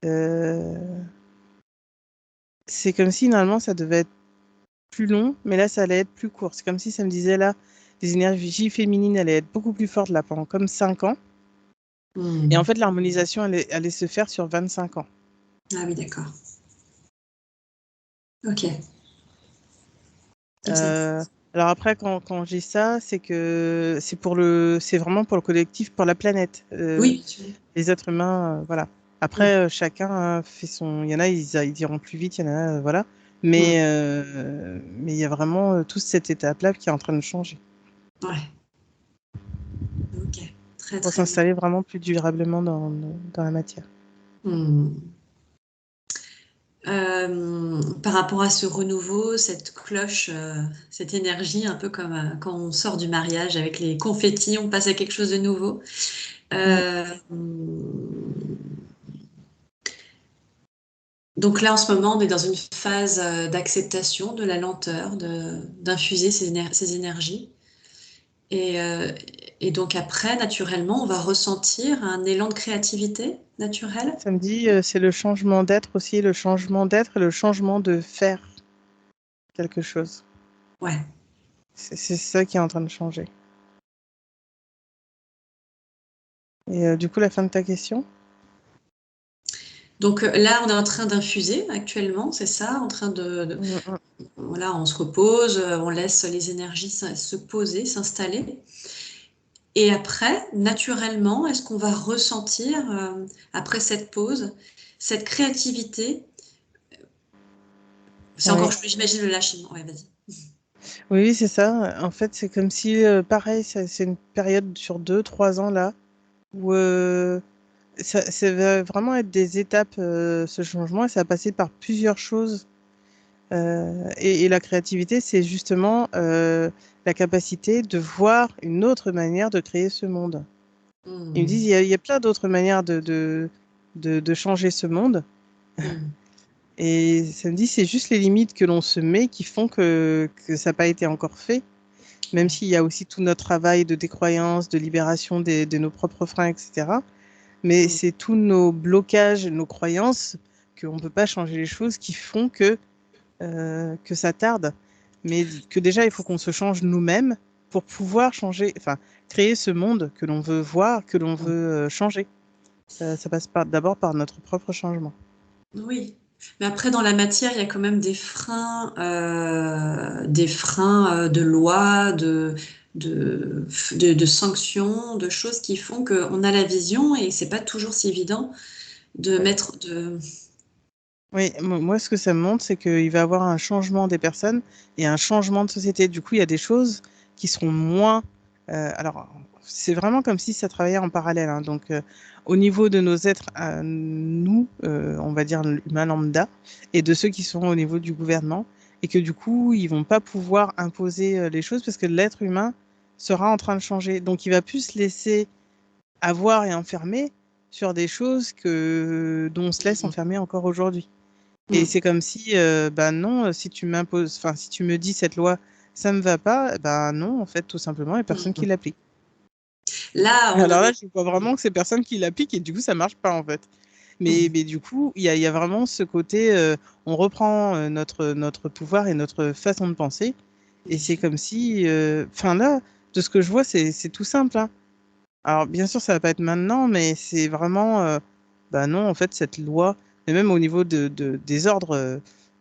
euh, c'est comme si normalement ça devait être plus long, mais là, ça allait être plus court. C'est comme si ça me disait là, les énergies féminines allaient être beaucoup plus fortes là pendant comme 5 ans. Et en Mhm. fait, l'harmonisation allait se faire sur 25 ans. Ah oui, d'accord. Ok. Donc c'est... Euh, alors après, quand je dis ça, c'est que c'est vraiment pour le collectif, pour la planète. Oui, bien sûr. Les êtres humains, voilà. Mm. Après, chacun fait son. Il y en a, ils iront plus vite, il y en a, voilà. Mm. Mais il y a vraiment toute cette étape-là qui est en train de changer Ouais. Ok. Très pour très bien. s'installer vraiment plus durablement dans la matière. Mm. Par rapport à ce renouveau, cette cloche, cette énergie, un peu comme quand on sort du mariage avec les confettis, on passe à quelque chose de nouveau. Mm. Euh, donc là, en ce moment, on est dans une phase d'acceptation de la lenteur, d'infuser ces énergies. Et, euh, et donc après, naturellement, on va ressentir un élan de créativité naturelle. Ça me dit, c'est le changement d'être aussi, le changement d'être et le changement de faire quelque chose. Ouais. C'est ça qui est en train de changer. Et du coup, la fin de ta question? Donc là, on est en train d'infuser actuellement, c'est ça, en train Mm, mm. voilà, on se repose, on laisse les énergies se poser, s'installer. Et après, naturellement, est-ce qu'on va ressentir, après cette pause, cette créativité? C'est encore, Oui, j'imagine, le lâcher. Ouais, vas-y. oui, oui, c'est ça. En fait, c'est comme si, pareil, c'est une période sur 2, 3 ans là, où ça va vraiment être des étapes, ce changement, et ça va passer par plusieurs choses. Et la créativité, c'est justement la capacité de voir une autre manière de créer ce monde. Ils me disent, Hmm, il y a plein d'autres manières de changer ce monde. hmm, Et ça me dit, c'est juste les limites que l'on se met qui font que ça n'a pas été encore fait. Même ouais, s'il y a aussi tout notre travail de décroyance, de libération de nos propres freins, etc. Mais hmm, c'est tous nos blocages, nos croyances, qu'on ne peut pas changer les choses, qui font que ça tarde. Mais que déjà, il faut qu'on se change nous-mêmes pour pouvoir changer, enfin, créer ce monde que l'on veut voir, que l'on hmm. veut changer. Ça passe d'abord par notre propre changement. Oui. Mais après, dans la matière, il y a quand même des freins de loi, de sanctions, de choses qui font qu'on a la vision et c'est pas toujours si évident de Oui, mettre de... oui, moi, ce que ça me montre, c'est qu'il va y avoir un changement des personnes et un changement de société. Du coup, il y a des choses qui seront moins. Alors, c'est vraiment comme si ça travaillait en parallèle, hein. Donc, au niveau de nos êtres, nous, on va dire l'humain lambda, et de ceux qui sont au niveau du gouvernement, et que du coup, ils vont pas pouvoir imposer les choses parce que l'être humain sera en train de changer. Donc, il va plus se laisser avoir et enfermer sur des choses dont on se laisse Mhm. enfermer encore aujourd'hui. Et Mhm. c'est comme si, bah non, si tu m'imposes, enfin, si tu me dis cette loi, ça me va pas, bah non, en fait, tout simplement, il n'y a personne qui Mhm. l'applique. Là, on Alors en là, est. je vois vraiment que c'est personne qui l'applique et du coup, ça marche pas, en fait. Mais, Mhm. mais du coup, il y a vraiment ce côté, on reprend notre pouvoir et notre façon de penser. Et c'est comme si, enfin là, de ce que je vois, c'est tout simple, hein. Alors, bien sûr, ça va pas être maintenant, mais c'est vraiment, bah non, en fait, cette loi, et même au niveau des ordres,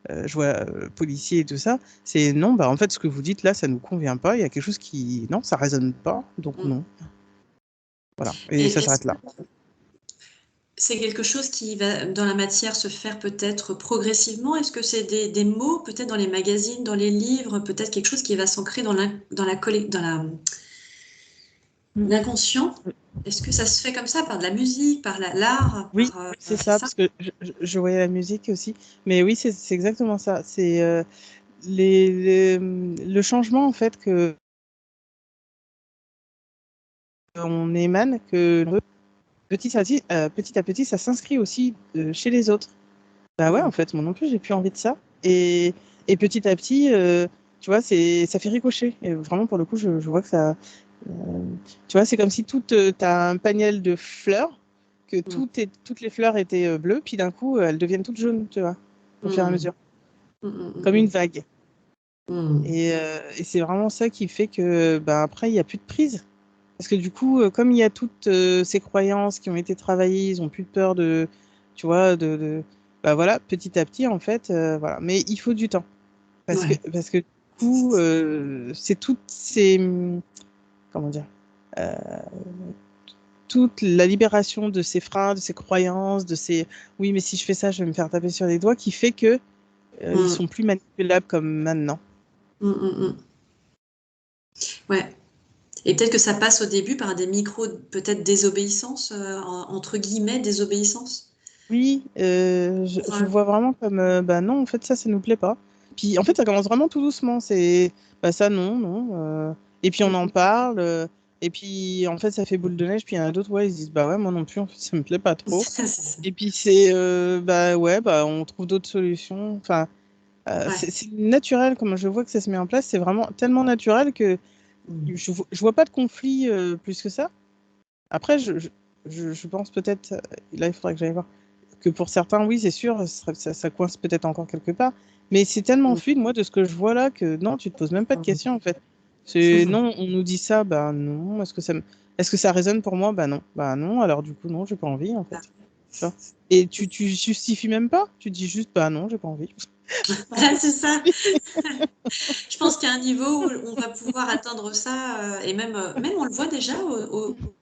je vois policiers et tout ça, c'est non, bah en fait, ce que vous dites là, ça nous convient pas. Il y a quelque chose qui, non, ça résonne pas, donc Mhm. non. Voilà, et Et ça est-ce s'arrête là. que c'est quelque chose qui va, dans la matière, se faire peut-être progressivement? Est-ce que c'est des mots, peut-être dans les magazines, dans les livres, peut-être quelque chose qui va s'ancrer dans Mm. l'inconscient? Est-ce que ça se fait comme ça, par de la musique, par l'art, Oui, oui, c'est c'est ça, ça? parce que je voyais la musique aussi, mais oui, c'est exactement ça. C'est le changement en fait que on émane, que petit à petit, ça s'inscrit aussi chez les autres. Bah ouais, en Mhm. fait, moi non plus, j'ai plus envie de ça. Et petit à petit, tu vois, ça fait ricocher. Et vraiment, pour le coup, je vois que ça. euh, Tu vois, c'est comme si t'as un paniel de fleurs, que Mhm. toutes les fleurs étaient bleues, puis d'un coup, elles deviennent toutes jaunes, tu vois, au fur et à Mhm. mesure, Mhm. comme une Mhm. vague. Mhm. Et c'est vraiment ça qui fait que, bah, après, il n'y a plus de prise. Parce que du coup, comme il y a toutes ces croyances qui ont été travaillées, ils ont plus peur tu vois, bah voilà, petit à petit, en fait, voilà. Mais il faut du temps. Ouais. Parce que du coup, c'est toutes ces, comment dire, euh, toute la libération de ces freins, de ces croyances, oui, mais si je fais ça, je vais me faire taper sur les doigts, qui fait que, ils Mhm. sont plus manipulables comme maintenant. Mhm. Mhm. Ouais. Et peut-être que ça passe au début par des micros, peut-être désobéissance, entre guillemets, désobéissance. Oui, je Ouais. vois vraiment comme, bah non, en fait, ça nous plaît pas. Puis en fait, ça commence vraiment tout doucement. C'est, bah ça, non, non. Et puis on en Mhm. parle. Et puis en fait, ça fait boule de neige. Puis il y en a d'autres, ouais, ils se disent, bah ouais, moi non plus, en fait, ça me plaît pas trop. C'est ça. Et puis c'est, bah ouais, bah on trouve d'autres solutions. Enfin, Ouais. c'est naturel, comme je vois que ça se met en place. C'est vraiment tellement naturel que Mhm. je vois pas de conflit plus que ça. Après, je pense peut-être, là, il faudrait que j'aille voir que pour certains, oui, c'est sûr, ça coince peut-être encore quelque part. Mais c'est tellement fluide, moi, de ce que je vois là, que non, tu te poses même pas de questions, en fait. C'est Mhm. non, on nous dit ça, bah non. Est-ce que ça résonne pour moi? Bah non. Bah non, alors du coup, non, j'ai pas envie, en fait. Tu vois. Et tu justifies même pas, tu dis juste, bah non, j'ai pas envie. Voilà, c'est ça. Je pense qu'il y a un niveau où on va pouvoir atteindre ça, et même on le voit déjà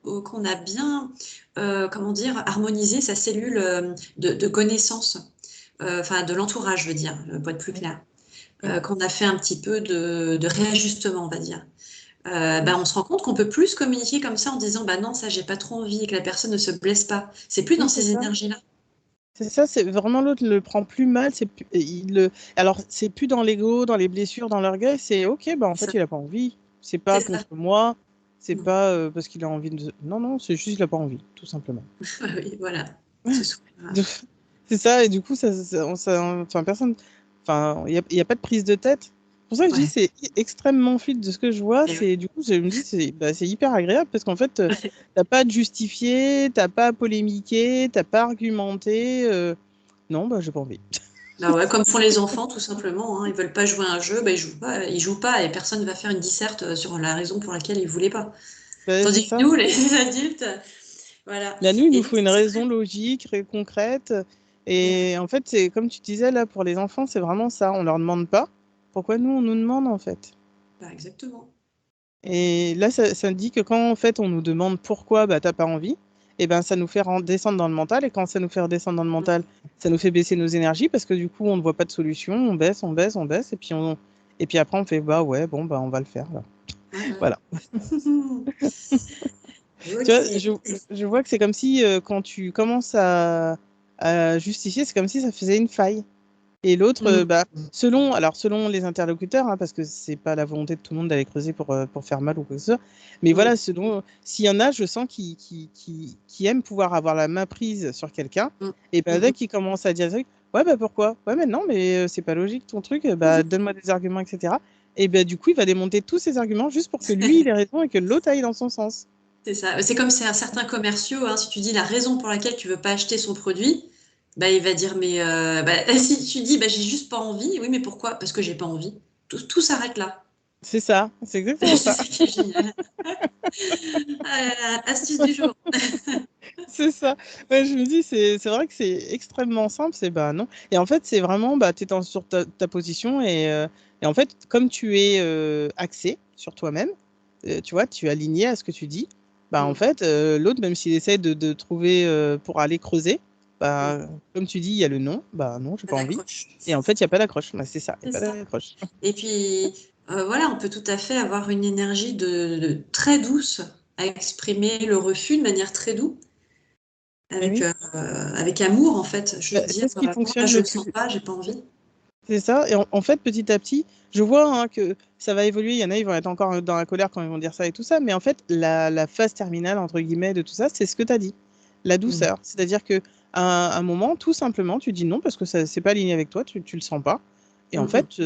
qu'on a bien, comment dire, harmonisé sa cellule de connaissance, enfin de l'entourage, je veux dire, pour être plus Oui, clair, oui, qu'on a fait un petit peu de réajustement, on va dire. oui. On se rend compte qu'on peut plus communiquer comme ça en disant bah non, ça j'ai pas trop envie et que la personne ne se blesse pas. C'est plus dans Oui, c'est ces ça. énergies-là. C'est ça, c'est vraiment l'autre le prend plus mal. Alors, c'est plus dans l'ego, dans les blessures, dans l'orgueil. C'est ok, bah en C'est fait, ça. il a pas envie. C'est pas C'est ça. contre moi. C'est Mm. pas parce qu'il a envie de. Non, non, c'est juste qu'il a pas envie, tout simplement. Oui, voilà. C'est souvent. Donc, c'est ça, et du coup, enfin, personne. Enfin, il y a pas de prise de tête. C'est pour ça que je dis Ouais. c'est extrêmement fluide de ce que je vois. Et C'est du coup, je me dis c'est hyper agréable parce qu'en fait, t'as pas à te justifier, t'as pas à polémiquer, t'as pas à argumenter. Non, bah j'ai pas envie. bah ouais, comme font les enfants, tout simplement, hein. Ils veulent pas jouer à un jeu, bah ils jouent pas et personne ne va faire une disserte sur la raison pour laquelle ils voulaient pas. C'est Tandis que ça. nous, les adultes, voilà. Là, nous, il Et nous donc, faut une c'est raison vrai. logique, concrète. Et ouais, Et en fait, c'est comme tu disais là, pour les enfants, c'est vraiment ça. On leur demande pas. Pourquoi nous, on nous demande en fait? bah exactement. Et là, ça dit que quand en fait on nous demande pourquoi bah, t'as pas envie, et ben ça nous fait descendre dans le mental. Et quand ça nous fait redescendre dans le mental, ça nous fait baisser nos énergies parce que du coup, on ne voit pas de solution. On baisse, on baisse, on baisse. Et puis après, on fait bah ouais, bon, bah on va le faire là. Ouais, ouais. Voilà. Tu vois, Ok. je vois que c'est comme si quand tu commences à justifier, c'est comme si ça faisait une faille. Et l'autre, Mm. selon les interlocuteurs, hein, parce que c'est pas la volonté de tout le monde d'aller creuser pour faire mal ou quoi que ce soit, mais Mm. voilà, s'il y en a, je sens qui aiment pouvoir avoir la main prise sur quelqu'un, Mm. et ben dès Mm. qu'ils commencent à dire, ouais, bah pourquoi? Ouais, mais non, mais c'est pas logique ton truc, bah donne-moi des arguments, etc. Et ben du coup, il va démonter tous ses arguments juste pour que lui, il ait raison et que l'autre aille dans son sens. C'est ça. C'est comme c'est un certain commerciaux, hein, si tu dis la raison pour laquelle tu veux pas acheter son produit, bah, il va dire, mais si tu dis, bah, j'ai juste pas envie, oui, mais pourquoi? Parce que j'ai pas envie. Tout s'arrête là. C'est ça, c'est exactement C'est ça. ça qui est génial. Ah là là, astuce du jour. C'est ça. Ouais, je me dis, c'est vrai que c'est extrêmement simple, c'est bah non. Et en fait, c'est vraiment, bah, tu es sur ta position et en fait, comme tu es axé sur toi-même, tu vois, tu es aligné à ce que tu dis, bah en Mm. fait, l'autre, même s'il essaie de trouver pour aller creuser, Mm. bah comme tu dis, il y a le non, bah non, j'ai Pas pas envie. d'accroche. Et en fait, il n'y a pas d'accroche. Bah, c'est ça, il n'y C'est a pas ça. d'accroche. Et puis, voilà, on peut tout à fait avoir une énergie très douce à exprimer le refus de manière très douce, Mais oui, avec amour, en fait. Juste dire, c'est ce qui moi, là, fonctionne je le le sens plus. pas, j'ai pas envie. C'est ça. Et en fait, petit à petit, je vois hein, que ça va évoluer. Il y en a, ils vont être encore dans la colère quand ils vont dire ça et tout ça. Mais en fait, la phase terminale, entre guillemets, de tout ça, c'est ce que tu as dit. La Mm. douceur. C'est-à-dire que à un moment, tout simplement, tu dis non parce que ça c'est pas aligné avec toi, tu le sens pas. Et en Mm. fait,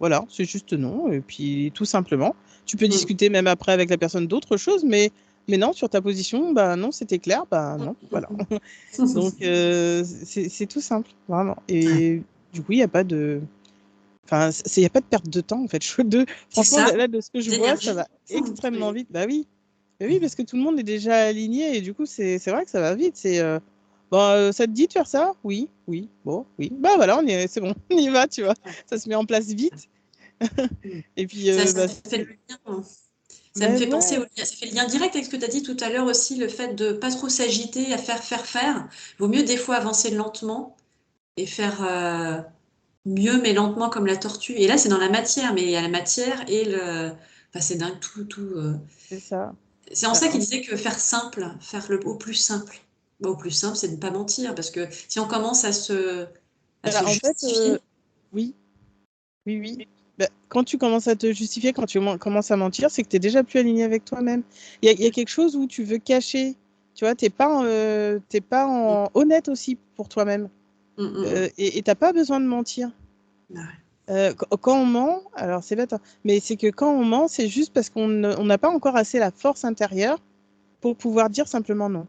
voilà, c'est juste non. Et puis, tout simplement, tu peux Mm. discuter même après avec la personne d'autres choses, mais non, sur ta position, bah non, c'était clair, bah Mm. non, Mm. voilà. Mm. Donc, c'est tout simple, vraiment. Ouais. Et du coup, il n'y a pas de. Enfin, il y a pas de perte de temps, en fait. C'est Franchement, ça, là, de ce que je vois, ça d'énergie. va extrêmement Oui. vite. Bah oui. Bah oui, parce que tout le monde est déjà aligné et du coup, c'est vrai que ça va vite. Bon, ça te dit de faire ça? Oui, oui, bon, oui. Bah voilà, c'est bon, on y va, tu vois. Ça se met en place vite. Mm. Et puis, Ça bah, fait le lien. Ça me bah fait penser ouais. au lien. Ça fait le lien direct avec ce que tu as dit tout à l'heure aussi, le fait de pas trop s'agiter, à faire. Vaut mieux des fois avancer lentement et faire mieux mais lentement comme la tortue. Et là, c'est dans la matière, mais il y a la matière et le. Enfin, c'est dingue, tout. C'est ça. C'est en Bah, ça qu'il disait que faire simple, faire le au plus simple. Bah, au plus simple, c'est de ne pas mentir, parce que si on commence à se en fait, justifier, oui, oui, oui. Bah, quand tu commences à te justifier, quand tu commences à mentir, c'est que tu es déjà plus aligné avec toi-même. Il y a quelque chose où tu veux cacher. Tu vois, t'es pas mm, honnête aussi pour toi-même. mm, mm, Et t'as pas besoin de mentir. mm. Ouais. Quand on ment, alors c'est bête, hein, mais c'est que quand on ment, c'est juste parce on n'a pas encore assez la force intérieure pour pouvoir dire simplement non.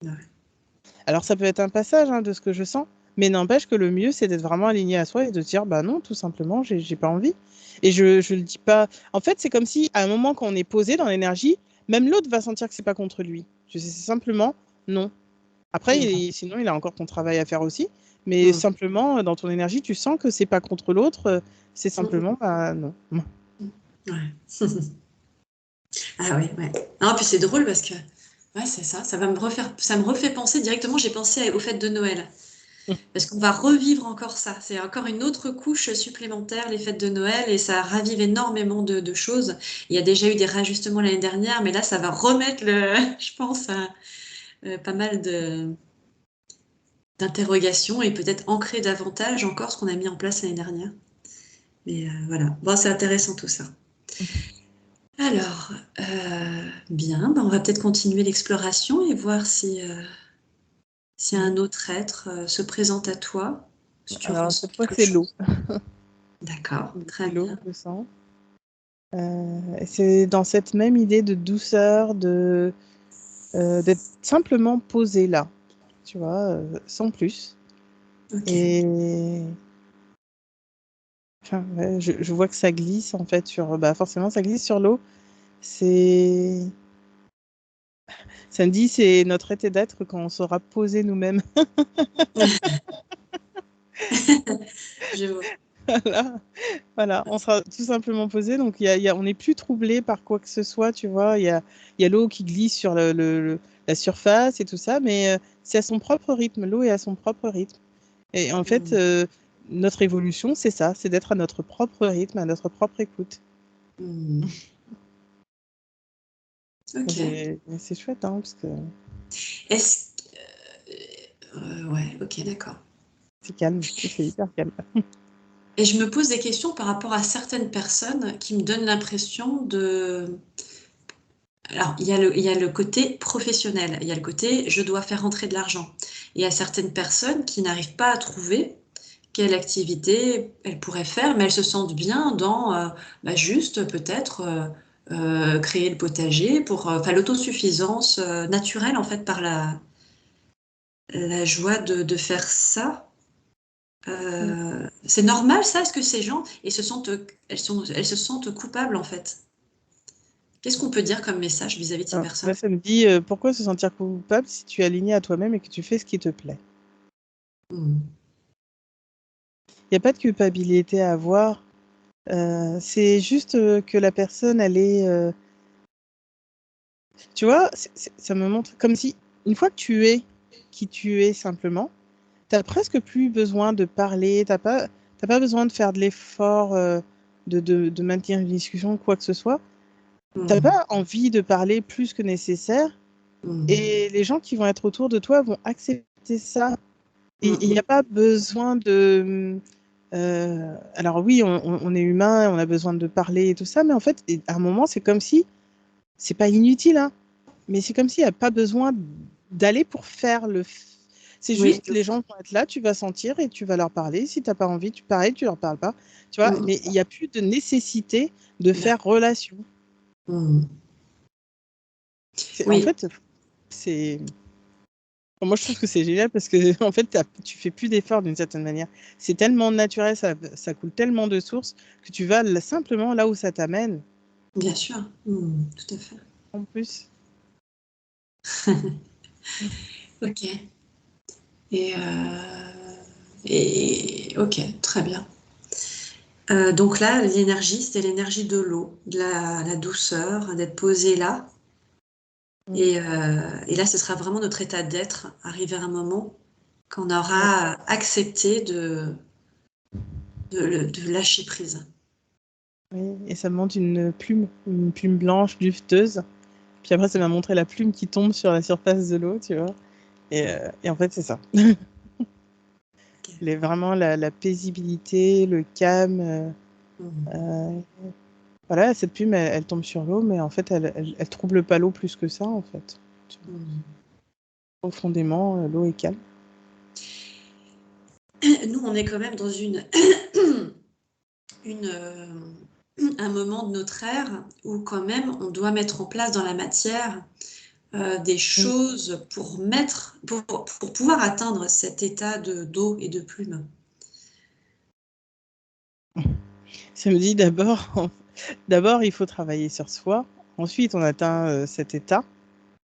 Ouais. Alors ça peut être un passage hein, de ce que je sens, mais n'empêche que le mieux, c'est d'être vraiment aligné à soi et de se dire, bah non, tout simplement, j'ai pas envie. Et je le dis pas. En fait, c'est comme si à un moment quand on est posé dans l'énergie, même l'autre va sentir que c'est pas contre lui. C'est simplement non. Après, Mm, sinon, il a encore ton travail à faire aussi. Mais mm, simplement, dans ton énergie, tu sens que c'est pas contre l'autre, c'est mm, simplement, bah non. mm. Ouais. Ah ouais, ouais. Non, puis c'est drôle parce que ouais, c'est ça, ça me refait penser directement, j'ai pensé aux fêtes de Noël. Parce qu'on va revivre encore ça. C'est encore une autre couche supplémentaire, les fêtes de Noël, et ça ravive énormément de choses. Il y a déjà eu des réajustements l'année dernière, mais là, ça va remettre je pense, pas mal d'interrogations et peut-être ancrer davantage encore ce qu'on a mis en place l'année dernière. Mais voilà, bon, c'est intéressant tout ça. Alors, bien, ben, on va peut-être continuer l'exploration et voir si un autre être se présente à toi, si tu Alors, ressens cette fois, quelque c'est l'eau. chose. D'accord, C'est très l'eau, bien. je sens. Et c'est dans cette même idée de douceur, d'être simplement posé là, tu vois, sans plus. Ok. Et enfin, ouais, je vois que ça glisse en fait bah forcément ça glisse sur l'eau. C'est, ça me dit c'est notre état d'être quand on sera posé nous-mêmes. Je vois. Voilà, voilà, on sera tout simplement posé. Donc on n'est plus troublé par quoi que ce soit, tu vois. Il y a l'eau qui glisse sur la surface et tout ça, mais c'est à son propre rythme. L'eau est à son propre rythme. Et en fait, Mm. notre évolution, c'est ça, c'est d'être à notre propre rythme, à notre propre écoute. Mm. Ok. C'est chouette, hein, parce que Est-ce ouais, ok, d'accord. c'est calme, c'est hyper calme. Et je me pose des questions par rapport à certaines personnes qui me donnent l'impression de... Alors, il y a le côté professionnel, il y a le côté je dois faire rentrer de l'argent. Il y a certaines personnes qui n'arrivent pas à trouver quelle activité elles pourraient faire, mais elles se sentent bien dans juste peut-être créer le potager pour enfin, l'autosuffisance naturelle en fait par la joie de faire ça. Mm. C'est normal ça? Est-ce que ces gens elles se sentent coupables en fait? Qu'est-ce qu'on peut dire comme message vis-à-vis de ces Alors, moi, personnes? ça me dit pourquoi se sentir coupable si tu es aligné à toi-même et que tu fais ce qui te plaît. Hmm. Il n'y a pas de culpabilité à avoir. C'est juste que la personne, elle est. Tu vois, ça me montre comme si, une fois que tu es qui tu es simplement, t'as presque plus besoin de parler, t'as pas besoin de faire de l'effort, de maintenir une discussion, quoi que ce soit. T'as Hmm. pas envie de parler plus que nécessaire, Hmm. et les gens qui vont être autour de toi vont accepter ça. Et il n'y Hmm. a pas besoin de... alors oui, on est humain, on a besoin de parler et tout ça, mais en fait, à un moment, c'est comme si, c'est pas inutile, hein, mais c'est comme s'il n'y a pas besoin d'aller pour faire le... C'est Oui. juste, les gens vont être là, tu vas sentir et tu vas leur parler. Si tu n'as pas envie, tu pareil, tu leur parles pas. Tu vois, Hmm. mais il n'y a plus de nécessité de faire D'accord. relation. Hmm. En Oui, fait, c'est... Moi, je trouve que c'est génial parce que en fait, tu fais plus d'efforts d'une certaine manière. C'est tellement naturel, ça coule tellement de sources que tu vas simplement là où ça t'amène. bien sûr. Hmm. Tout à fait. En plus, Ok. Et, ok, très bien. Donc là, l'énergie, c'était l'énergie de l'eau, de la douceur, d'être posé là. mm, Et là, ce sera vraiment notre état d'être, arrivé à un moment qu'on ouais, aura accepté de lâcher prise. oui. Et ça me montre une plume blanche dufteuse. Puis après, ça m'a montré la plume qui tombe sur la surface de l'eau, tu vois. Et en fait, c'est ça. Ok. Vraiment la paisibilité, le calme. Mhm. Euh, voilà, cette plume, elle tombe sur l'eau, mais en fait, elle trouble pas l'eau plus que ça, en fait. Mhm. Profondément, l'eau est calme. Nous, on est quand même dans une, un moment de notre ère où quand même on doit mettre en place dans la matière des Mm. choses pour pouvoir atteindre cet état d'eau et de plume. Ça me dit d'abord, il faut travailler sur soi. Ensuite, on atteint cet état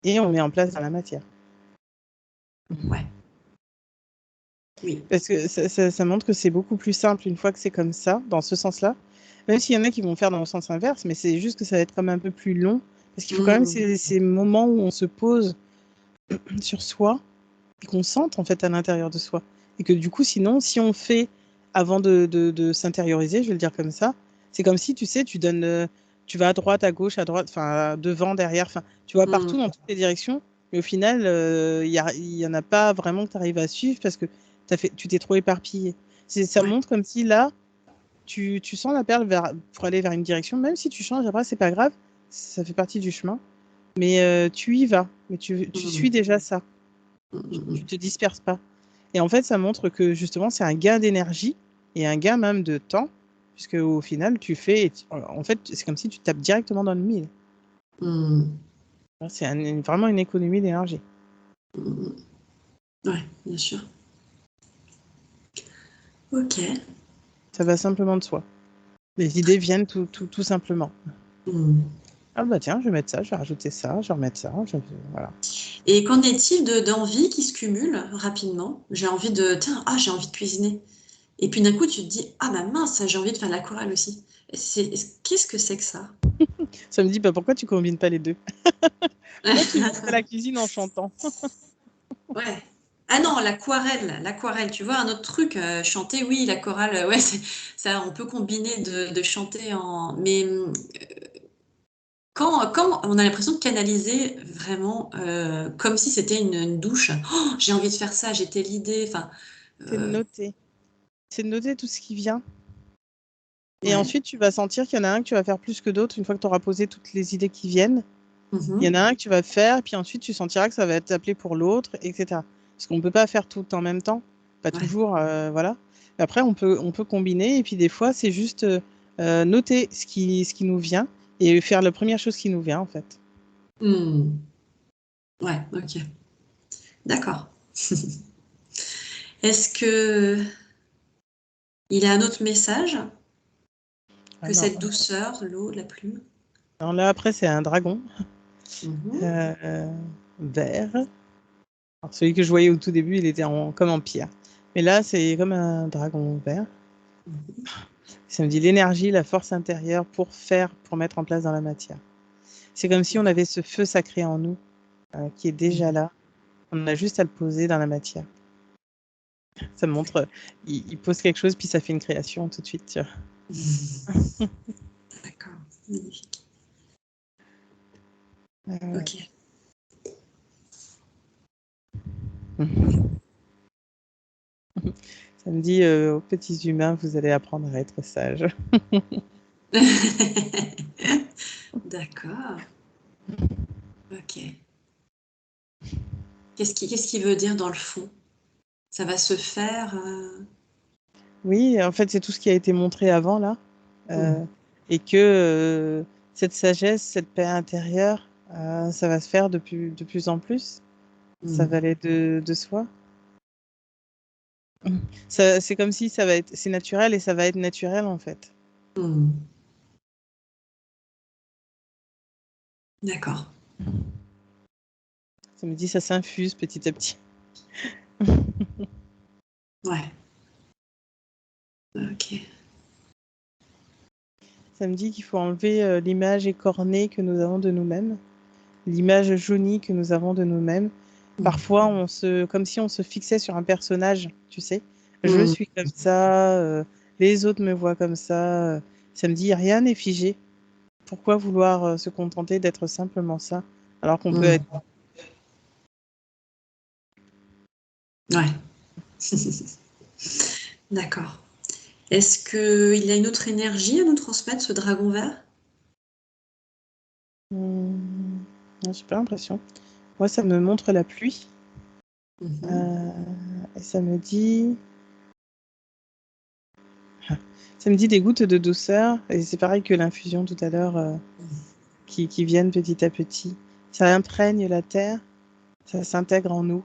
et on met en place dans la matière. Ouais, oui. Parce que ça montre que c'est beaucoup plus simple une fois que c'est comme ça, dans ce sens-là. Même s'il y en a qui vont faire dans le sens inverse, mais c'est juste que ça va être comme un peu plus long. Parce qu'il faut quand même Mmh. ces moments où on se pose sur soi et qu'on sente en fait à l'intérieur de soi. Et que du coup, sinon, si on fait avant de s'intérioriser, je vais le dire comme ça, c'est comme si, tu sais, tu vas à droite, à gauche, à droite, enfin, devant, derrière, enfin, tu vas partout Mmh. dans toutes les directions, mais au final, il y en a pas vraiment que tu arrives à suivre parce que tu t'es trop éparpillé. Ça Ouais. montre comme si là, tu sens la perle pour aller vers une direction, même si tu changes après, c'est pas grave, ça fait partie du chemin, mais tu y vas, mais tu suis Mmh. déjà ça, Mmh, mmh, tu mmh. te disperses pas. Et en fait, ça montre que justement, c'est un gain d'énergie et un gain même de temps, puisque au final, en fait, c'est comme si tu tapes directement dans le mille. Mmh. C'est vraiment une économie d'énergie. Mmh. Ouais, bien sûr. Ok. Ça va simplement de soi. Les idées viennent tout simplement. Mmh. Ah bah tiens, je vais mettre ça, je vais rajouter ça, je vais remettre ça, voilà. Et qu'en est-il d'envies qui se cumulent rapidement? J'ai envie tiens, j'ai envie de cuisiner. Et puis d'un coup, tu te dis, ah bah mince, j'ai envie de faire de l'aquarelle aussi. Qu'est-ce que c'est que ça? Ça me dit, bah pourquoi tu combines pas les deux? Pourquoi tu lances pas la cuisine en chantant? Ouais. Ah non, l'aquarelle, tu vois, un autre truc, chanter, oui, la chorale, ouais, ça, on peut combiner de chanter en, mais quand on a l'impression de canaliser vraiment comme si c'était une douche. Oh, j'ai envie de faire ça, j'ai telle idée. Enfin, C'est de noter. C'est de noter tout ce qui vient. Et ouais. ensuite, tu vas sentir qu'il y en a un que tu vas faire plus que d'autres une fois que tu auras posé toutes les idées qui viennent. Il y en Mhm. a un que tu vas faire, puis ensuite tu sentiras que ça va être appelé pour l'autre, etc. Parce qu'on ne peut pas faire tout en même temps, pas Ouais. toujours, voilà. Après, on peut combiner, et puis des fois, c'est juste noter ce qui nous vient et faire la première chose qui nous vient, en fait. Hmm. Ouais, ok. D'accord. Est-ce que il a un autre message Ah que non. cette douceur, l'eau, la pluie? Alors là, après, c'est un dragon Mhm. vert. Alors, celui que je voyais au tout début, il était comme en pierre. Mais là, c'est comme un dragon vert. Mhm. Ça me dit l'énergie, la force intérieure pour faire, pour mettre en place dans la matière. C'est comme si on avait ce feu sacré en nous qui est déjà Mhm. là. On a juste à le poser dans la matière. Ça me montre, il pose quelque chose, puis ça fait une création tout de suite. Tu D'accord, magnifique. vois. Ok. Ça me dit aux petits humains, vous allez apprendre à être sages. D'accord. Ok. Qu'est-ce qu'il veut dire dans le fond? Ça va se faire. Oui, en fait, c'est tout ce qui a été montré avant là. Hmm. Euh, et que cette sagesse, cette paix intérieure, ça va se faire de plus en plus. Ça va Hmm. aller de soi. C'est comme si ça va être, c'est naturel et ça va être naturel en fait. Hmm. D'accord. Ça me dit ça s'infuse petit à petit. Ouais. Ok. Ça me dit qu'il faut enlever l'image écornée que nous avons de nous-mêmes, l'image jaunie que nous avons de nous-mêmes. Hmm. Parfois, comme si on se fixait sur un personnage, tu sais. Je Hmm. suis comme ça, les autres me voient comme ça. Ça me dit rien n'est figé. Pourquoi vouloir se contenter d'être simplement ça, alors qu'on peut être. Hmm. Ouais. D'accord. Est-ce qu'il a une autre énergie à nous transmettre, ce dragon vert? Non, j'ai pas l'impression. Moi, ça me montre la pluie. Mhm. euh, et ça me dit. Ça me dit des gouttes de douceur. Et c'est pareil que l'infusion tout à l'heure, qui viennent petit à petit. Ça imprègne la terre, ça s'intègre en nous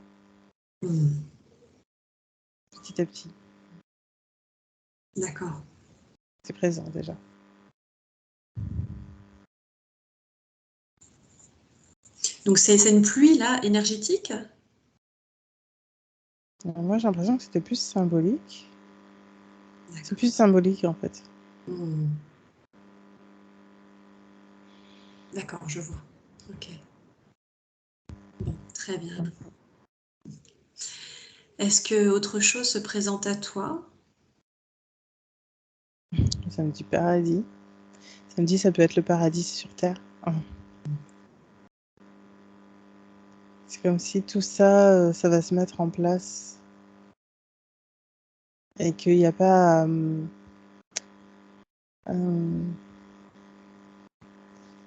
Hmm. petit à petit. D'accord. C'est présent déjà. Donc c'est une pluie là énergétique? Moi, j'ai l'impression que c'était plus symbolique. C'est D'accord. plus symbolique en fait. Hmm. D'accord, je vois. Ok. Bon, très bien. Est-ce que autre chose se présente à toi? Ça me dit paradis. Ça me dit ça peut être le paradis sur terre. Oh. C'est comme si tout ça, ça va se mettre en place et qu'il n'y a pas euh,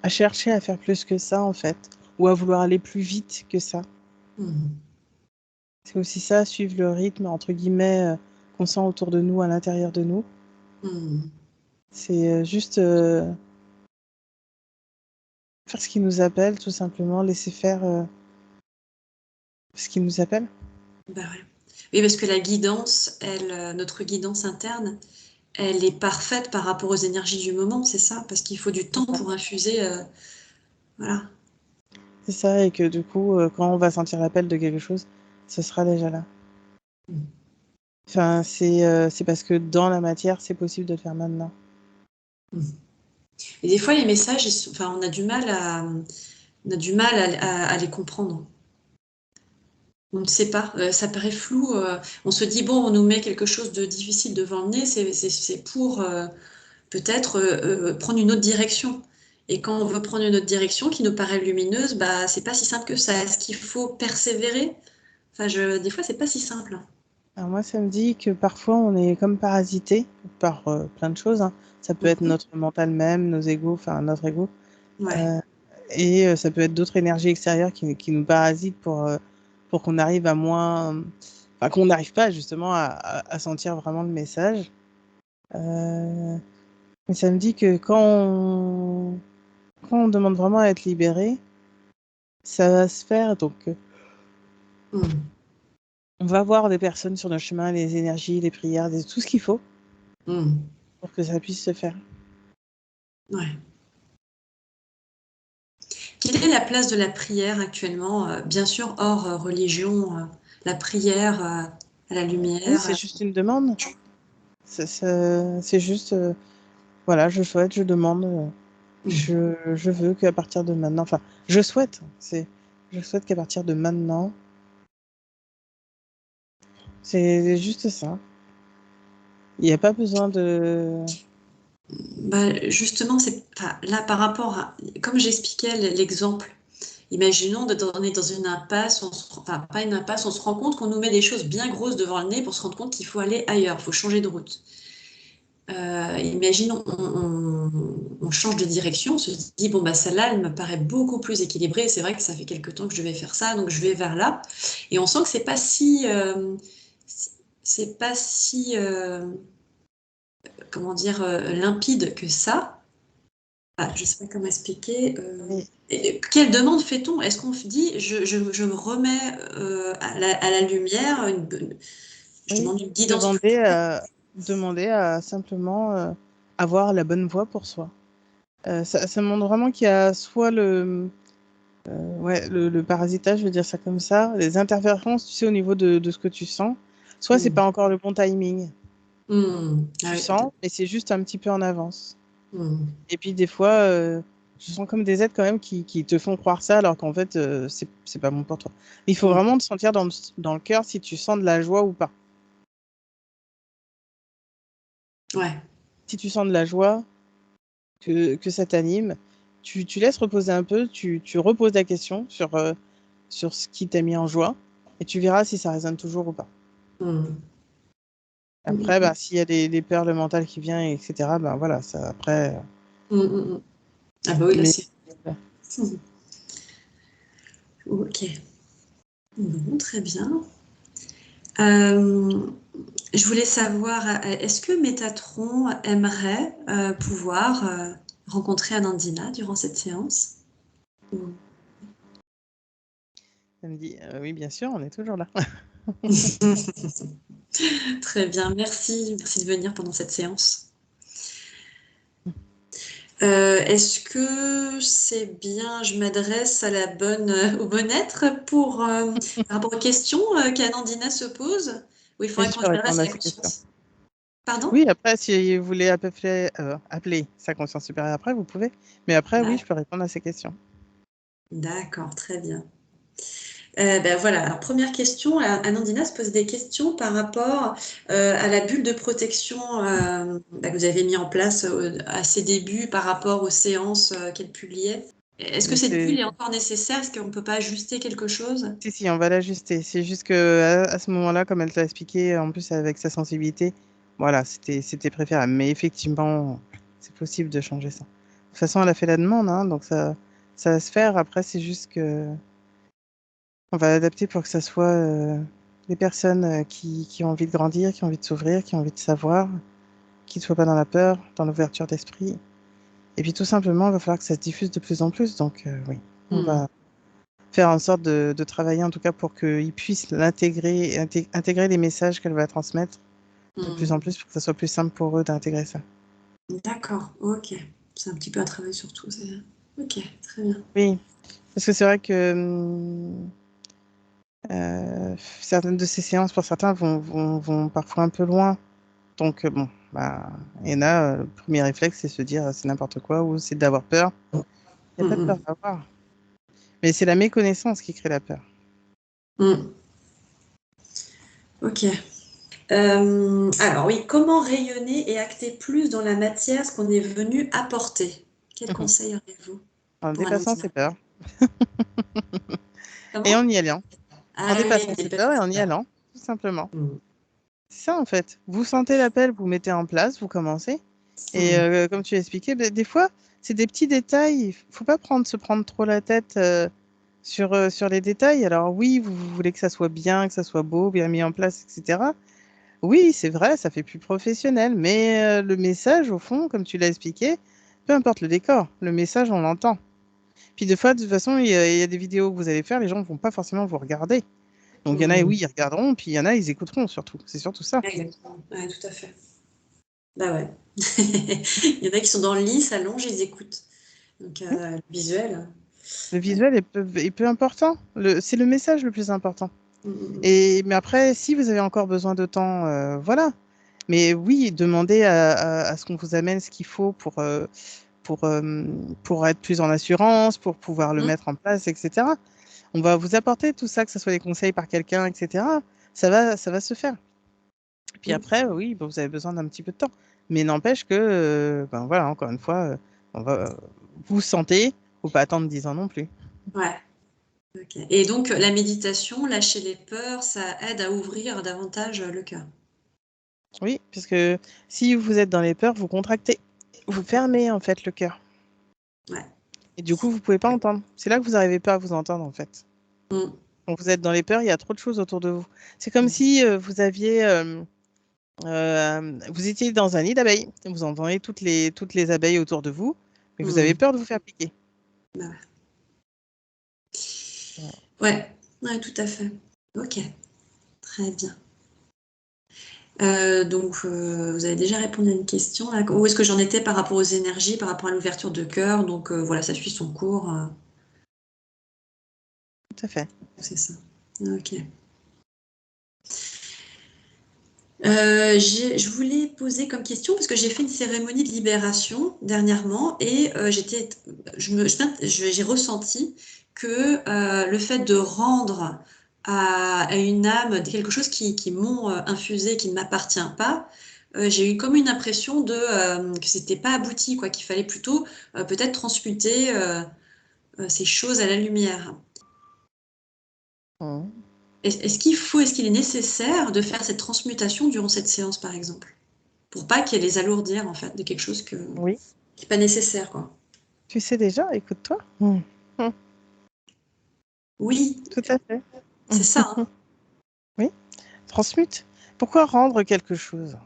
à chercher à faire plus que ça en fait, ou à vouloir aller plus vite que ça. Hmm. C'est aussi ça, suivre le rythme entre guillemets qu'on sent autour de nous, à l'intérieur de nous. Hmm. C'est juste faire ce qui nous appelle, tout simplement, laisser faire ce qui nous appelle. Bah ouais. Oui, parce que la guidance, elle, notre guidance interne, elle est parfaite par rapport aux énergies du moment, c'est ça? Parce qu'il faut du C'est temps ça. pour infuser. Voilà. C'est ça, et que du coup, quand on va sentir l'appel de quelque chose, ce sera déjà là. Hmm. Enfin, c'est parce que dans la matière, c'est possible de le faire maintenant. Hmm. Et des fois, les messages, enfin, on a du mal à les comprendre. On ne sait pas, ça paraît flou. On se dit, bon, on nous met quelque chose de difficile devant le nez, c'est pour peut-être prendre une autre direction. Et quand on veut prendre une autre direction qui nous paraît lumineuse, bah, c'est pas si simple que ça. Est-ce qu'il faut persévérer? Enfin, des fois, c'est pas si simple. Alors moi, ça me dit que parfois, on est comme parasité par plein de choses, hein. Ça peut être Mhm. notre mental même, nos égos, enfin notre ego. Ouais. Euh, et ça peut être d'autres énergies extérieures qui nous parasitent pour qu'on arrive à moins... Enfin, qu'on n'arrive pas justement à sentir vraiment le message. Euh, mais ça me dit que quand on demande vraiment à être libéré, ça va se faire. Donc, Mm. on va voir des personnes sur notre chemin, les énergies, les prières, tout ce qu'il faut Mm. pour que ça puisse se faire. Ouais. Quelle est la place de la prière actuellement? Bien sûr, hors religion, la prière à la Oui, lumière. c'est juste une demande. C'est juste, voilà, je souhaite, je demande, Mm. je veux qu'à partir de maintenant, enfin, je souhaite, je souhaite qu'à partir de maintenant, c'est juste ça. Il n'y a pas besoin de... Bah, justement, enfin, là, par rapport à, comme j'expliquais l'exemple, imaginons on est dans une impasse, enfin pas une impasse, on se rend compte qu'on nous met des choses bien grosses devant le nez pour se rendre compte qu'il faut aller ailleurs, il faut changer de route. Imaginons, on change de direction, on se dit, bon, bah, celle-là, elle me paraît beaucoup plus équilibrée, c'est vrai que ça fait quelque temps que je vais faire ça, donc je vais vers là. Et on sent que c'est pas si comment dire, limpide que ça. Ah, je ne sais pas comment expliquer. Oui, Quelle demande fait-on? Est-ce qu'on dit, je me remets à la lumière, je oui, demande une guidance demander plus demander à simplement avoir la bonne voie pour soi. Ça montre vraiment qu'il y a soit ouais, le parasitage, je veux dire ça comme ça, les interférences, tu sais, au niveau de ce que tu sens, soit c'est Hmm. pas encore le bon timing. Ah Tu oui, peut-être. sens, mais c'est juste un petit peu en avance. Hmm. Et puis des fois, je sens comme des aides quand même qui te font croire ça, alors qu'en fait, c'est pas bon pour toi. Il faut Hmm. vraiment te sentir dans le cœur si tu sens de la joie ou pas. Ouais. Si tu sens de la joie, que ça t'anime, tu laisses reposer un peu, tu reposes la question sur ce qui t'a mis en joie, et tu verras si ça résonne toujours ou pas. Hmm. Après, bah, s'il y a des peurs mentales qui viennent, etc., ben voilà, ça après. Hmm, hmm, hmm. Ah bah oui, là Mais c'est. Hmm. Ok. Bon, très bien. Euh, je voulais savoir, est-ce que Métatron aimerait pouvoir rencontrer Anandina durant cette séance? Ou- ça me dit, oui, bien sûr, on est toujours là. Très bien, merci. Merci de venir pendant cette séance. Est-ce que c'est bien, je m'adresse à au bon être par rapport aux questions qu'Anandina se pose? Ou il Oui, faudrait je qu'on peux s'adresse répondre à à la ces questions. conscience? Pardon? Oui, après, si vous voulez appeler sa conscience supérieure après, vous pouvez. Mais après, oui, je peux répondre à ces questions. D'accord, très bien. Ben voilà, alors première question, Anandina se pose des questions par rapport à la bulle de protection que vous avez mis en place à ses débuts par rapport aux séances qu'elle publiait. Est-ce que Mais cette bulle c'est... est encore nécessaire? Est-ce qu'on ne peut pas ajuster quelque chose? Si, si, on va l'ajuster. C'est juste que à ce moment-là, comme elle te l'a expliqué, en plus avec sa sensibilité, voilà, c'était préférable. Mais effectivement, c'est possible de changer ça. De toute façon, elle a fait la demande, hein, donc ça va se faire. Après, c'est juste que on va adapter pour que ça soit les personnes qui ont envie de grandir, qui ont envie de s'ouvrir, qui ont envie de savoir, qui ne soient pas dans la peur, dans l'ouverture d'esprit. Et puis tout simplement, il va falloir que ça se diffuse de plus en plus. Donc oui, on Hmm. va faire en sorte de travailler en tout cas pour qu'ils puissent l'intégrer, intégrer les messages qu'elle va transmettre de plus Hmm. en plus pour que ça soit plus simple pour eux d'intégrer ça. D'accord, ok. C'est un petit peu un travail sur tout. Ok, très bien. Oui, parce que c'est vrai que certaines de ces séances, pour certains, vont parfois un peu loin. Donc bon, bah, il y en a, le premier réflexe, c'est se dire c'est n'importe quoi ou c'est d'avoir peur. Il n'y a pas de peur Hmm, à avoir. Mais c'est la méconnaissance qui crée la peur. hmm. Hmm. Ok. Alors oui, comment rayonner et acter plus dans la matière ce qu'on est venu apporter? Quel conseil auriez-vous En pour un dépassant autre ses mari? peurs et en Comment? y allant. En Ah oui, dépassant les ses peurs et en y peurs. allant, tout simplement. Mm. C'est ça, en fait. Vous sentez l'appel, vous mettez en place, vous commencez. Et Mm. comme tu as expliqué, des fois, c'est des petits détails. Il faut pas se prendre trop la tête sur les détails. Alors oui, vous voulez que ça soit bien, que ça soit beau, bien mis en place, etc. Oui, c'est vrai, ça fait plus professionnel. Mais le message, au fond, comme tu l'as expliqué, peu importe le décor, le message, on l'entend. Puis des fois, de toute façon, il y a des vidéos que vous allez faire, les gens ne vont pas forcément vous regarder. Donc il y en a, Mm. oui, ils regarderont, puis il y en a, ils écouteront surtout. C'est surtout ça. Exactement. Ouais, tout à fait. Bah ouais. Il y en a qui sont dans le lit, s'allongent, ils écoutent. Donc, Oui. le visuel. Le Ouais. visuel est peu important. C'est le message le plus important. Mm, mm, mm. Mais après, si vous avez encore besoin de temps, voilà. Mais oui, demandez à ce qu'on vous amène ce qu'il faut pour, euh, pour être plus en assurance, pour pouvoir le Mm. mettre en place, etc. On va vous apporter tout ça, que ce soit des conseils par quelqu'un, etc. Ça va se faire. Puis Mm. après, oui, bon, vous avez besoin d'un petit peu de temps. Mais n'empêche que, ben voilà, encore une fois, vous sentez, faut pas attendre 10 ans non plus. Ouais. Ok. Et donc, la méditation, lâcher les peurs, ça aide à ouvrir davantage le cœur. Oui, puisque si vous êtes dans les peurs, vous contractez, vous fermez en fait le cœur. Ouais. Et du coup, vous pouvez pas entendre. C'est là que vous n'arrivez pas à vous entendre en fait. Mm. Quand vous êtes dans les peurs, il y a trop de choses autour de vous. C'est comme Mm. si vous étiez dans un nid d'abeilles. Vous entendez toutes les abeilles autour de vous, mais vous avez Mm. peur de vous faire piquer. Bah ouais. Voilà. Ouais, ouais, tout à fait. Ok, très bien. Donc, vous avez déjà répondu à une question, là. Où est-ce que j'en étais par rapport aux énergies, par rapport à l'ouverture de cœur? Donc, voilà, ça suit son cours. Tout à fait. C'est ça. Ok. Je voulais poser comme question, parce que j'ai fait une cérémonie de libération dernièrement, et j'ai ressenti que le fait de rendre à une âme quelque chose qui m'ont infusé, qui ne m'appartient pas, j'ai eu comme une impression que c'était pas abouti, quoi, qu'il fallait plutôt peut-être transmuter ces choses à la lumière. Mhm. Est-ce qu'il est nécessaire de faire cette transmutation durant cette séance, par exemple? Pour pas qu'elle les alourdir, en fait, de quelque chose Oui, qui n'est pas nécessaire, quoi. tu sais déjà, écoute-toi. Mhm. Oui, Tout à fait. c'est ça, hein. Oui, transmute. Pourquoi rendre quelque chose?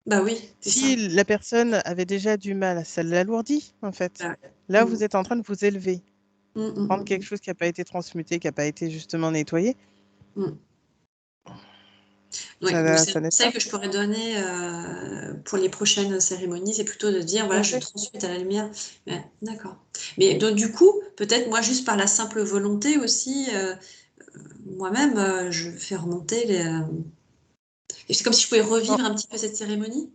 Bah oui, c'est ça. Si la personne avait déjà du mal, ça l'alourdit, en fait. Bah Là, ouais. vous êtes en train de vous élever. Prendre quelque Mm. chose qui n'a pas été transmuté, qui n'a pas été justement nettoyé, Mm. Oui, donc ça, c'est le ça n'aide conseil pas. que je pourrais donner pour les prochaines cérémonies, c'est plutôt de dire, Tout voilà, à je fait. transmute à la lumière. Ouais, d'accord. Mais donc, du coup, peut-être moi, juste par la simple volonté aussi, moi-même, je fais remonter c'est comme si je pouvais En, revivre un petit peu cette cérémonie.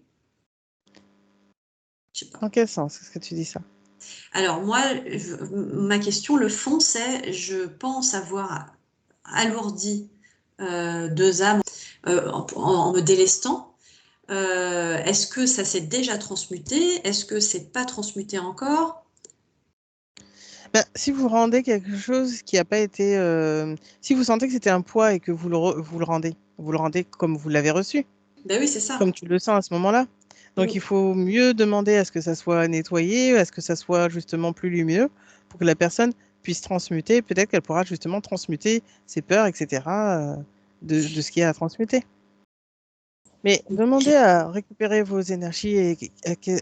Je sais pas. en quel sens est-ce que tu dis ça? Alors moi, ma question, le fond, c'est, je pense avoir alourdi deux âmes en me délestant. Est-ce que ça s'est déjà transmuté? Est-ce que c'est pas transmuté encore? Ben, si vous rendez quelque chose qui n'a pas été... si vous sentez que c'était un poids et que vous le rendez comme vous l'avez reçu, Ben oui, c'est ça. comme tu le sens à ce moment-là. Donc il Mm. faut mieux demander à ce que ça soit nettoyé, à ce que ça soit justement plus lumineux, pour que la personne puisse transmuter. Peut-être qu'elle pourra justement transmuter ses peurs, etc., de ce qu'il y a à transmuter. Mais demandez Ok. à récupérer vos énergies et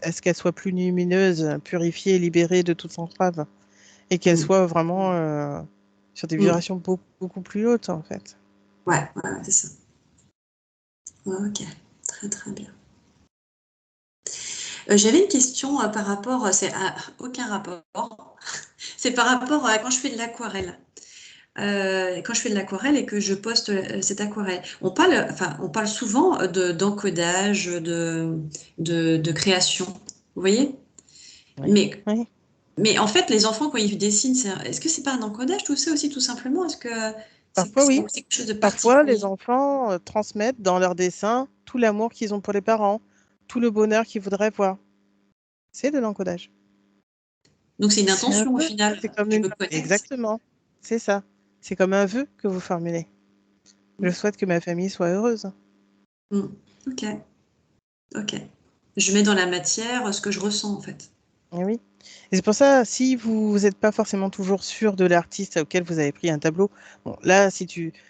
à ce qu'elles soient plus lumineuses, purifiées, libérées de toute entrave, et qu'elles Mm. soient vraiment sur des Mm. vibrations beaucoup, beaucoup plus hautes, en fait. Ouais, ouais, ouais, c'est ça. Ouais, ok, très très bien. J'avais une question par rapport, aucun rapport, c'est par rapport à quand je fais de l'aquarelle. Quand je fais de l'aquarelle et que je poste cette aquarelle, on parle souvent d'encodage, de création, vous voyez? Oui. Mais, Oui. mais en fait, les enfants, quand ils dessinent, est-ce que c'est pas un encodage tout ça aussi, tout simplement? Est-ce que Parfois, oui. c'est quelque chose de Parfois, les particulier? enfants transmettent dans leurs dessins tout l'amour qu'ils ont pour les parents, tout le bonheur qu'ils voudraient voir. C'est de l'encodage. Donc c'est une C'est un intention au vœu, final. c'est comme Je une... me connecte. Exactement, c'est ça. C'est comme un vœu que vous formulez. Je Mm. souhaite que ma famille soit heureuse. Mm. Ok, ok. Je mets dans la matière ce que je ressens en fait. Eh oui. Et c'est pour ça, si vous n'êtes pas forcément toujours sûr de l'artiste auquel vous avez pris un tableau, bon, là, si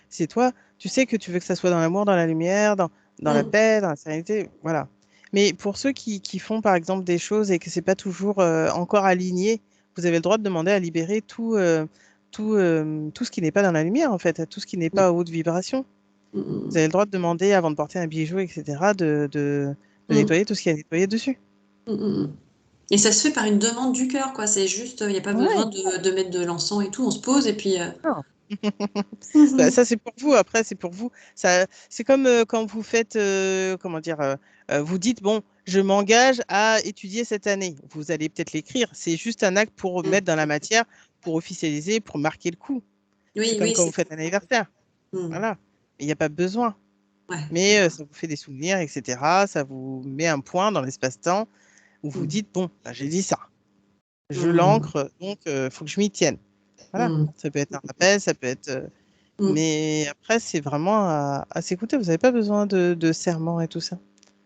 c'est toi, tu sais que tu veux que ça soit dans l'amour, dans la lumière, dans la Mm. paix, dans la sérénité, voilà. Mais pour ceux qui font, par exemple, des choses et que c'est pas toujours encore aligné, vous avez le droit de demander à libérer tout ce qui n'est pas dans la lumière, en fait, tout ce qui n'est Mm. pas à haute vibration. Vous Mm. avez le droit de demander, avant de porter un bijou, etc., de Mm. nettoyer tout ce qui est à nettoyer dessus. Mm. Mm. Et ça se fait par une demande du cœur, quoi. C'est juste, il n'y a pas besoin Ouais. de mettre de l'encens et tout. On se pose et puis. Bah, Mhm. ça, c'est pour vous. Après, c'est pour vous. Ça, c'est comme quand vous faites, comment dire, vous dites, bon, je m'engage à étudier cette année. Vous allez peut-être l'écrire. C'est juste un acte pour Mm. mettre dans la matière, pour officialiser, pour marquer le coup. C'est Oui, comme oui, quand vous c'est faites un anniversaire. mm. Voilà. Il n'y a pas besoin. Ouais, Mais d'accord. ça vous fait des souvenirs, etc. Ça vous met un point dans l'espace-temps où vous Mm. dites, bon, bah, j'ai dit ça. Je Mm. l'ancre, donc il faut que je m'y tienne. Voilà. Mm. Ça peut être un rappel, ça peut être. Mm. Mais après, c'est vraiment à s'écouter. Vous n'avez pas besoin de serments et tout ça.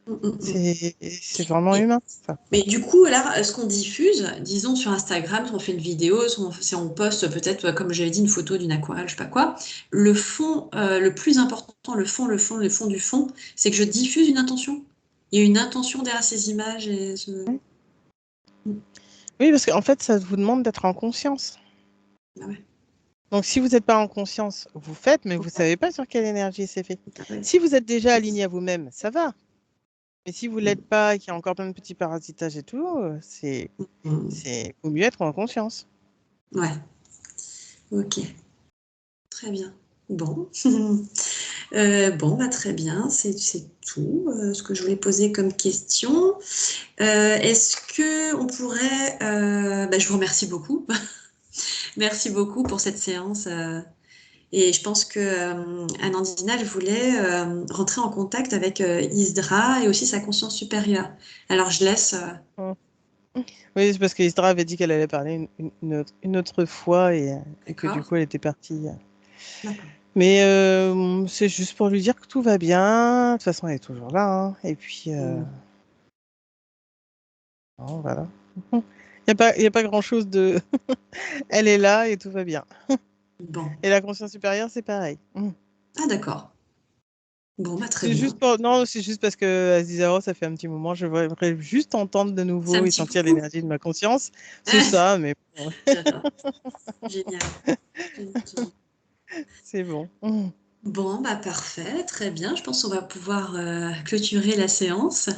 Mm. Mm. Mm. C'est vraiment Et- humain, ça. Mais du coup, alors, ce qu'on diffuse, disons sur Instagram, si on fait une vidéo, si on poste peut-être, comme j'avais dit, une photo d'une aquarelle, je sais pas quoi, le fond, le plus important, le fond du fond, c'est que je diffuse une intention. Il y a une intention derrière ces images et ce... Oui, Mm. oui, parce qu'en fait, ça vous demande d'être en conscience. Ah ouais. Donc, si vous n'êtes pas en conscience, vous faites, mais vous ne savez pas sur quelle énergie c'est fait. Ah ouais. Si vous êtes déjà aligné à vous-même, ça va. Mais si vous ne l'êtes pas et qu'il y a encore plein de petits parasitages et tout, Mm. vaut mieux être en conscience. Ouais, ok, très bien. Bon. Bon, bah, très bien, c'est tout ce que je voulais poser comme question. Est-ce que on pourrait... bah, je vous remercie beaucoup. Merci beaucoup pour cette séance. Et je pense que Anandina, elle voulait rentrer en contact avec Isdra et aussi sa conscience supérieure. Alors je laisse... Mm. Oui, c'est parce qu'Isdra avait dit qu'elle allait parler une autre fois et que du D'accord? coup, elle était partie. D'accord. Mais c'est juste pour lui dire que tout va bien. De toute façon, elle est toujours là, hein. Et puis, Mm. non, voilà. Il y a pas grand-chose de... Elle est là et tout va bien. Bon. Et la conscience supérieure, c'est pareil. Ah d'accord. Bon, bah très C'est juste bien. pour... Non, c'est juste parce que elle se disait, oh, ça fait un petit moment, je voudrais juste entendre de C'est un nouveau et petit sentir coucou. l'énergie de ma conscience. C'est ça, mais bon, J'adore. Génial. Génial, génial. c'est bon. Bon, bah parfait, très bien. Je pense qu'on va pouvoir clôturer la séance.